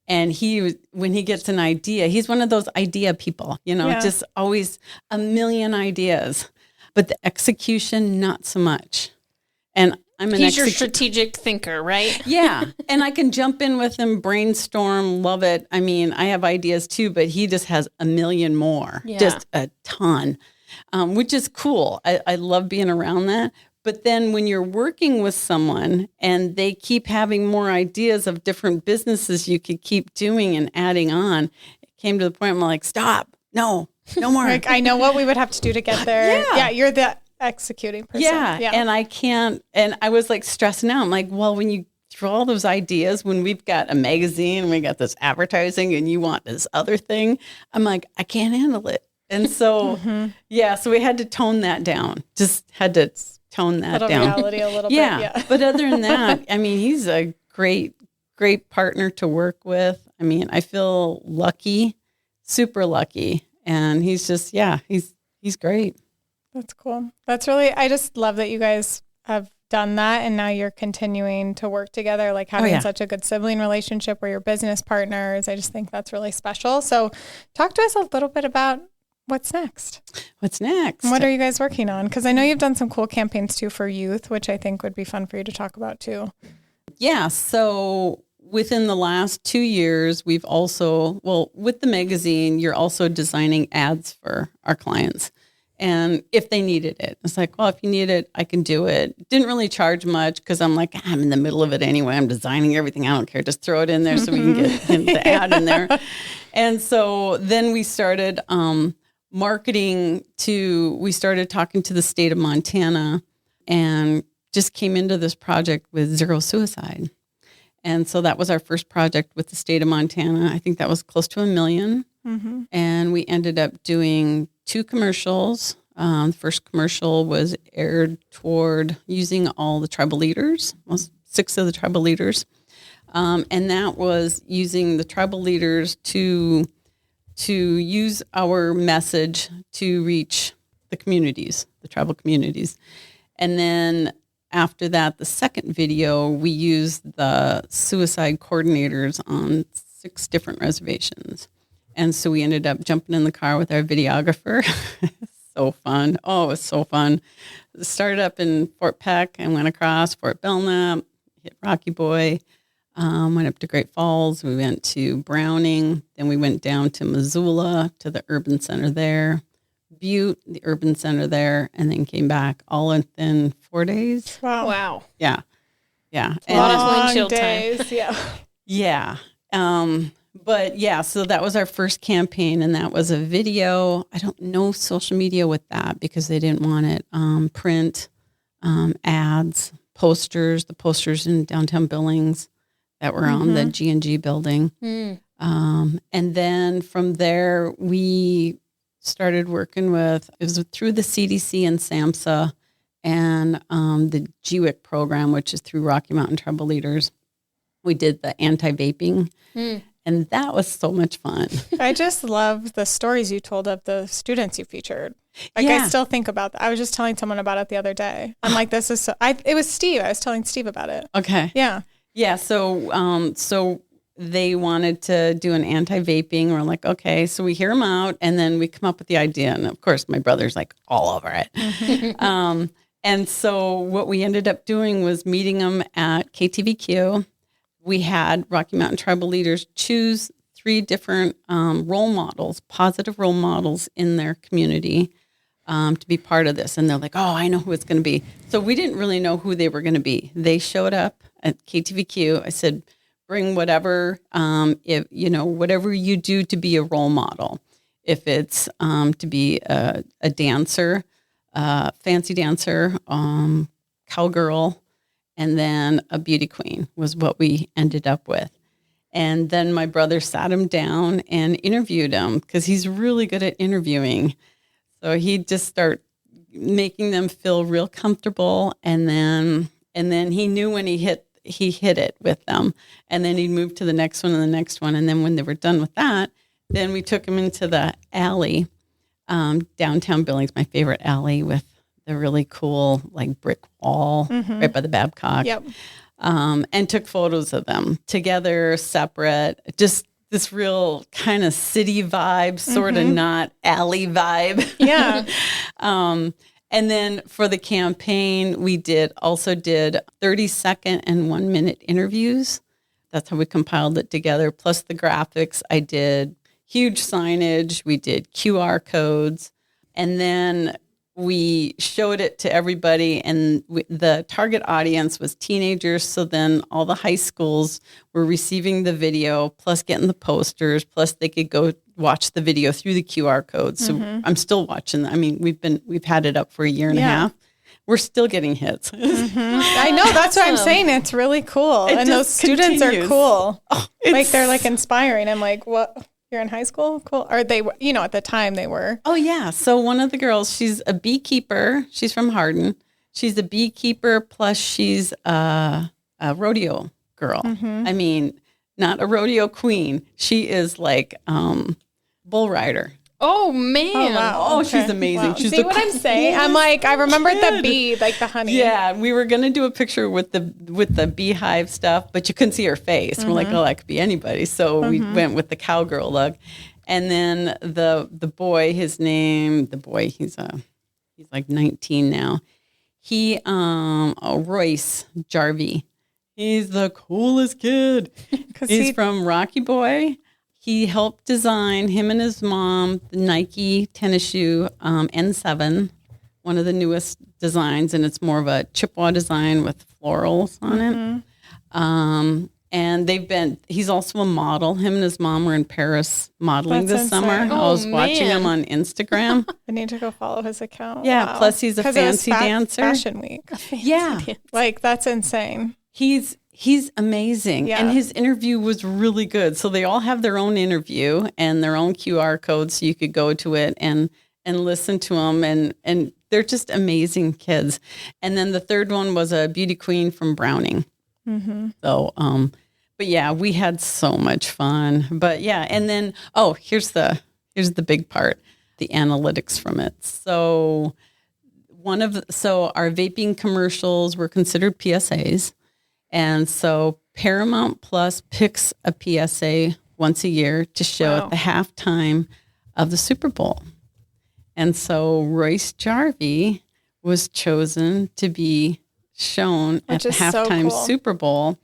And when he gets an idea, he's one of those idea people, just always a million ideas, but the execution, not so much. And he's your strategic thinker, right? Yeah. And I can jump in with him, brainstorm, love it. I mean, I have ideas too, but he just has a million more, just a ton, which is cool. I love being around that. But then when you're working with someone and they keep having more ideas of different businesses you could keep doing and adding on, it came to the point where I'm like, stop, no more. Like, I know what we would have to do to get there. Yeah, you're the executing person. Yeah, and I can't, and I was like stressing out. I'm like, well, when you throw all those ideas, when we've got a magazine, we got this advertising and you want this other thing, I'm like, I can't handle it. And so, so we had to tone that down. Just had to tone that down. Reality a little bit. Yeah. But other than that, I mean, he's a great partner to work with. I mean, I feel lucky, super lucky. And he's just, he's great. That's cool. That's really, I just love that you guys have done that. And now you're continuing to work together, like having such a good sibling relationship where you're business partners. I just think that's really special. So talk to us a little bit about what's next. What's next? What are you guys working on? Because I know you've done some cool campaigns too for youth, which I think would be fun for you to talk about too. Yeah. So within the last 2 years, we've also, with the magazine, you're also designing ads for our clients. And if they needed it, it's like, well, if you need it, I can do it. Didn't really charge much because I'm like, I'm in the middle of it anyway. I'm designing everything. I don't care. Just throw it in there so we can get the ad in there. And so then we started we started talking to the state of Montana and just came into this project with zero suicide. And so that was our first project with the state of Montana. I think that was close to $1 million. And we ended up doing 2 commercials. The first commercial was aired toward using all the tribal leaders, 6 of the tribal leaders. And that was using the tribal leaders to use our message to reach the communities, the tribal communities. And then after that, the second video, we used the suicide coordinators on 6 different reservations. And so we ended up jumping in the car with our videographer. So fun. Oh, it was so fun. Started up in Fort Peck and went across Fort Belknap, hit Rocky Boy, went up to Great Falls. We went to Browning. Then we went down to Missoula, to the urban center there, Butte, the urban center there, and then came back all within 4 days. Wow. Yeah. Yeah. A lot of windshield days. time. Yeah. Yeah. But yeah, so that was our first campaign, and that was a video. I don't know social media with that because they didn't want it. Print, ads, posters, the posters in downtown Billings that were on the G&G building. And then from there, we started working it was through the CDC and SAMHSA and the GWIC program, which is through Rocky Mountain Tribal Leaders. We did the anti-vaping. And that was so much fun. I just love the stories you told of the students you featured. Like, I still think about that. I was just telling someone about it the other day. I'm like, this is so, it was Steve. I was telling Steve about it. Okay. Yeah. Yeah. So they wanted to do an anti-vaping. We're like, okay. So we hear them out and then we come up with the idea. And of course, my brother's like all over it. And so what we ended up doing was meeting them at KTVQ. We had Rocky Mountain Tribal Leaders choose 3 different role models, positive role models in their community to be part of this. And they're like, oh, I know who it's going to be. So we didn't really know who they were going to be. They showed up at KTVQ. I said, bring whatever, whatever you do to be a role model. If it's to be a dancer, fancy dancer, cowgirl, and then a beauty queen was what we ended up with. And then my brother sat him down and interviewed him because he's really good at interviewing. So he'd just start making them feel real comfortable, and then he knew when he hit it with them, and then he'd move to the next one and the next one, and then when they were done with that, then we took him into the alley, downtown Billings, my favorite alley with the really cool like brick wall right by the Babcock. Yep. And took photos of them together, separate, just this real kind of city vibe, sort of not alley vibe. Yeah. And then for the campaign, we also did 30-second and 1-minute interviews. That's how we compiled it together. Plus the graphics, I did huge signage. We did QR codes. And then we showed it to everybody, and the target audience was teenagers. So then all the high schools were receiving the video, plus getting the posters, plus they could go watch the video through the QR codes. So I'm still watching. I mean, we've had it up for a year and a half. We're still getting hits. I know. That's what I'm saying. It's really cool. And those students are cool. Oh, like they're like inspiring. I'm like, what? You're in high school? Cool. Or they were, at the time they were. Oh, yeah. So one of the girls, she's a beekeeper. She's from Hardin. She's a beekeeper, plus she's a rodeo girl. I mean, not a rodeo queen. She is like bull rider. Oh, man. Oh, wow. Oh, okay. She's amazing. Wow. She's See what I'm saying? I'm like, I remembered the bee, like the honey. Yeah, we were going to do a picture with the beehive stuff, but you couldn't see her face. We're like, oh, that could be anybody. So we went with the cowgirl look. And then the boy, he's like 19 now. Royce Jarvie. He's the coolest kid. He's from Rocky Boy. He helped design, him and his mom, the Nike tennis shoe N7, one of the newest designs, and it's more of a Chippewa design with florals on it. And he's also a model. Him and his mom were in Paris modeling this summer. I was watching him on Instagram. I need to go follow his account. Yeah, wow. Plus he's a fancy dancer. Fashion Week. Yeah. Like, that's insane. He's amazing. Yeah. And his interview was really good. So they all have their own interview and their own QR code, so you could go to it and listen to them. And they're just amazing kids. And then the third one was a beauty queen from Browning. So, but yeah, we had so much fun. But yeah, and then, here's the big part, the analytics from it. So our vaping commercials were considered PSAs. And so Paramount Plus picks a PSA once a year to show at the halftime of the Super Bowl. And so Royce Jarvie was chosen to be shown at the halftime Super Bowl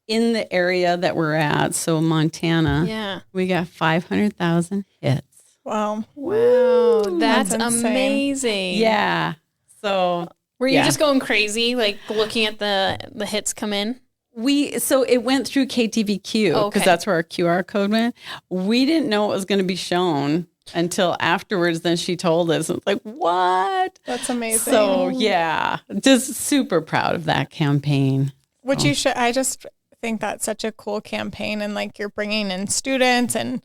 in the area that we're at. So Montana. Yeah. We got 500,000 hits. Wow. Wow. That's amazing. Yeah. So were you just going crazy, like looking at the hits come in? So it went through KTVQ because that's where our QR code went. We didn't know it was going to be shown until afterwards. Then she told us. It's like, what? That's amazing. So yeah, just super proud of that campaign. Which you should. I just think that's such a cool campaign, and like you're bringing in students and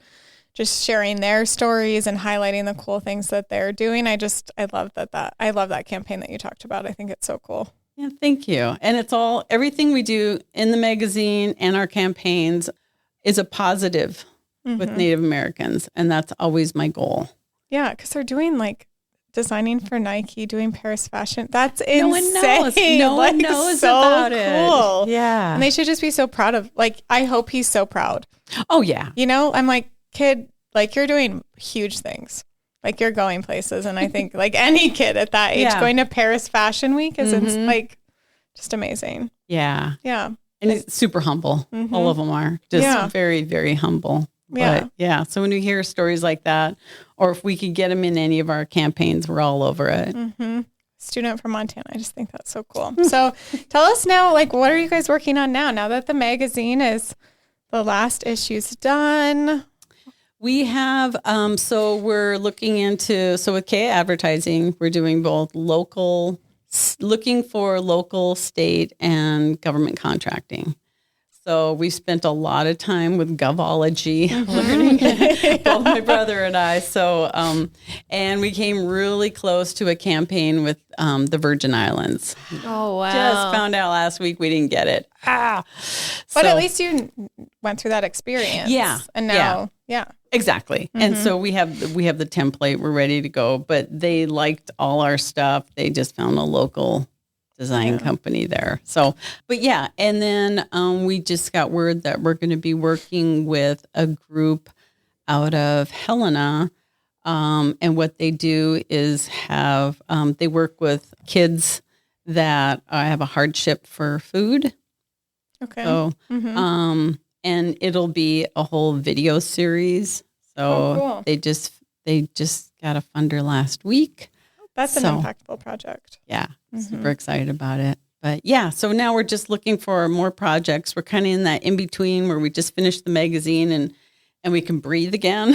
just sharing their stories and highlighting the cool things that they're doing. I love that. I love that campaign that you talked about. I think it's so cool. Yeah, thank you. And it's everything we do in the magazine and our campaigns is a positive with Native Americans. And that's always my goal. Yeah, because they're doing like designing for Nike, doing Paris fashion. That's insane. No one knows about cool. it. Yeah. And they should just be so proud of, like, I hope he's so proud. Oh, yeah. I'm like, kid, like you're doing huge things. Like you're going places, and I think like any kid at that age going to Paris Fashion Week is like just amazing. Yeah. Yeah. And it's super humble. All of them are just very, very humble. But so when we hear stories like that, or if we could get them in any of our campaigns, we're all over it. Student from Montana. I just think that's so cool. So tell us now, like, what are you guys working on now that the magazine is, the last issue's done? We have, so we're looking into, with Keya Advertising, we're doing both looking for local, state, and government contracting. So we spent a lot of time with Govology learning, both my brother and I. So, and we came really close to a campaign with the Virgin Islands. Oh, wow. Just found out last week we didn't get it. But at least you went through that experience. Yeah. And now, Exactly. And so we have the template. We're ready to go. But they liked all our stuff. They just found a local design company there. So, but yeah. And then we just got word that we're going to be working with a group out of Helena. And what they do is have, they work with kids that have a hardship for food. Okay. So, and it'll be a whole video series. So cool. they just got a funder last week. That's an impactful project. Yeah, super excited about it. But yeah, so now we're just looking for more projects. We're kind of in that in between where we just finished the magazine and we can breathe again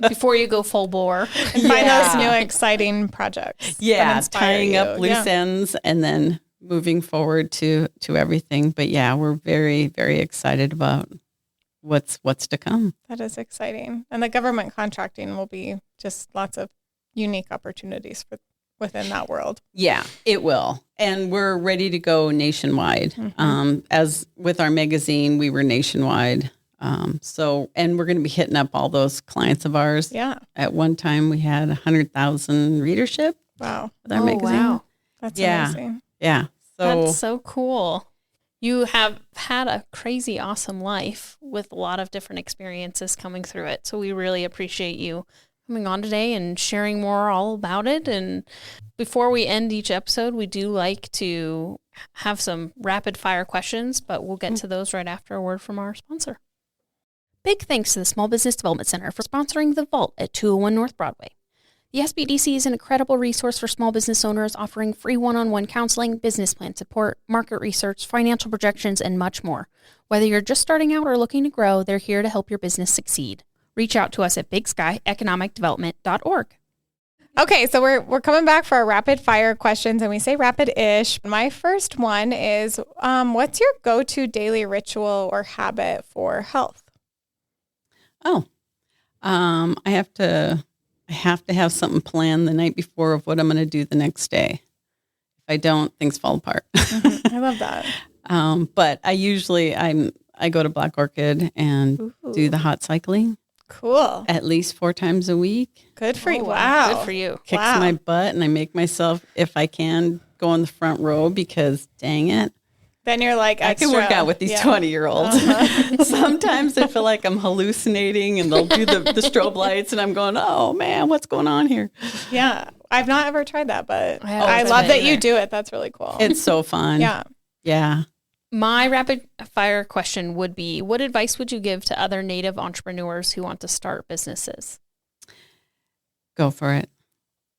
before you go full bore and find those new exciting projects. Yeah, tying up loose ends and then moving forward to everything. But yeah, we're very, very excited about what's to come. That is exciting. And the government contracting will be just lots of unique opportunities within that world. Yeah, it will. And we're ready to go nationwide. As with our magazine, we were nationwide. And we're going to be hitting up all those clients of ours. Yeah. At one time, we had 100,000 readership. Wow. With our magazine. Wow. That's amazing. Yeah. That's so cool. You have had a crazy, awesome life with a lot of different experiences coming through it. So we really appreciate you coming on today and sharing more all about it. And before we end each episode, we do like to have some rapid fire questions, but we'll get to those right after a word from our sponsor. Big thanks to the Small Business Development Center for sponsoring The Vault at 201 North Broadway. The SBDC is an incredible resource for small business owners, offering free one-on-one counseling, business plan support, market research, financial projections, and much more. Whether you're just starting out or looking to grow, they're here to help your business succeed. Reach out to us at bigsky.economicdevelopment.org. Okay, so we're coming back for our rapid fire questions, and we say rapid-ish. My first one is, what's your go-to daily ritual or habit for health? I have to have something planned the night before of what I'm going to do the next day. If I don't, things fall apart. I love that. But I go to Black Orchid and do the hot cycling. Cool. At least 4 times a week. Good for you. Wow. Good for you. Kicks my butt, and I make myself, if I can, go in the front row because dang it. Then you're like, extra. I can work out with these 20-year-olds. Sometimes I feel like I'm hallucinating and they'll do the strobe lights and I'm going, oh man, what's going on here? Yeah. I've not ever tried that, but I love that you do it. That's really cool. It's so fun. Yeah. Yeah. My rapid fire question would be, what advice would you give to other Native entrepreneurs who want to start businesses? Go for it.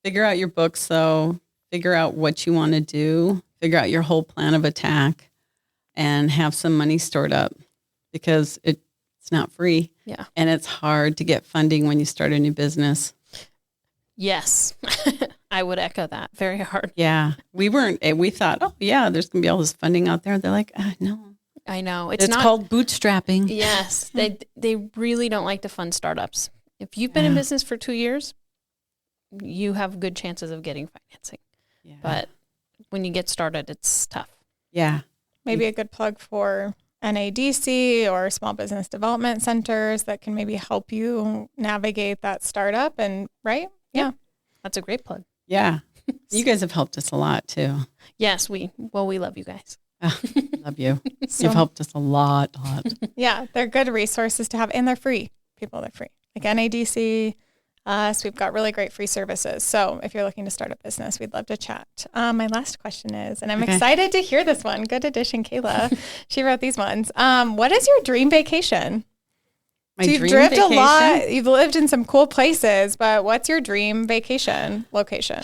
Figure out your books though. Figure out what you want to do. Figure out your whole plan of attack and have some money stored up because it's not free. Yeah. And it's hard to get funding when you start a new business. Yes. I would echo that. Very hard. Yeah. We thought, oh yeah, there's going to be all this funding out there. They're like, no. I know. It's called bootstrapping. Yes. They really don't like to fund startups. If you've been in business for 2 years, you have good chances of getting financing. Yeah. But when you get started, it's tough. Yeah. Maybe a good plug for NADC or small business development centers that can maybe help you navigate that startup and right? Yeah. That's a great plug. Yeah. You guys have helped us a lot too. Yes, we love you guys. Love you. You've helped us a lot. Yeah, they're good resources to have and they're free. They're free. Like NADC, us, we've got really great free services. So if you're looking to start a business, we'd love to chat. My last question is, and I'm excited to hear this one. Good addition, Kayla. She wrote these ones. What is your dream vacation? You've driven a lot. You've lived in some cool places, but what's your dream vacation location?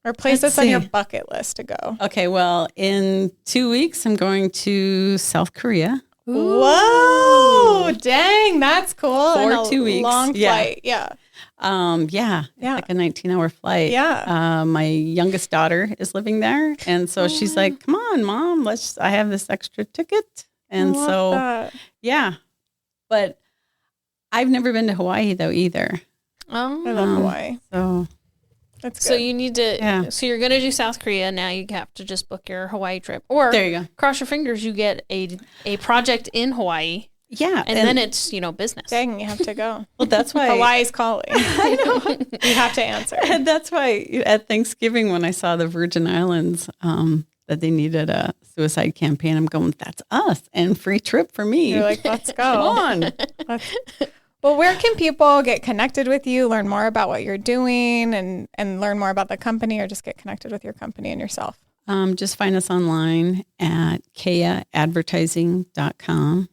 Or places on your bucket list to go? Okay, well, in 2 weeks, I'm going to South Korea. Whoa, dang, that's cool. For 2 weeks. Long flight, yeah. Yeah. It's like a 19-hour flight. Yeah. My youngest daughter is living there. And so she's like, come on, Mom, I have this extra ticket. And so, yeah. But I've never been to Hawaii, though, either. Oh, I love Hawaii. So that's good. So you need to, so you're going to do South Korea. Now you have to just book your Hawaii trip. Or there you go. Cross your fingers, you get a project in Hawaii. Yeah. And then it's, business. Dang, you have to go. Well, that's why. Hawaii's calling. I know. You have to answer. And that's why at Thanksgiving, when I saw the Virgin Islands, that they needed a suicide campaign, I'm going, that's us. And free trip for me. You're like, let's go. Come on. Well, where can people get connected with you, learn more about what you're doing, and learn more about the company, or just get connected with your company and yourself? Just find us online at KeyaAdvertising.com.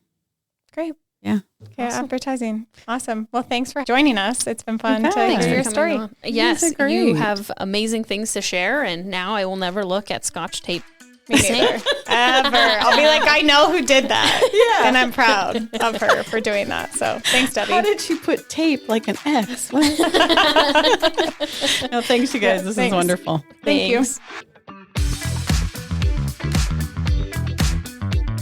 Great. Yeah. Keya Advertising. Awesome. Well, thanks for joining us. It's been fun to Thanks hear your story. On. Yes, you have amazing things to share, and now I will never look at Scotch tape. Me neither. Ever. I'll be like, I know who did that. Yeah. And I'm proud of her for doing that. So thanks, Debbie. How did she put tape like an X? No, thanks, you guys. This is wonderful. Thank you.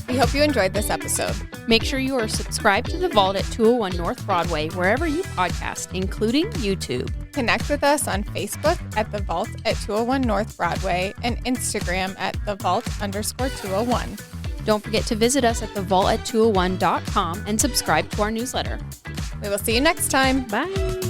We hope you enjoyed this episode. Make sure you are subscribed to The Vault at 201 North Broadway, wherever you podcast, including YouTube. Connect with us on Facebook at The Vault at 201 North Broadway and Instagram at The Vault_201. Don't forget to visit us at thevault@201.com and subscribe to our newsletter. We will see you next time. Bye.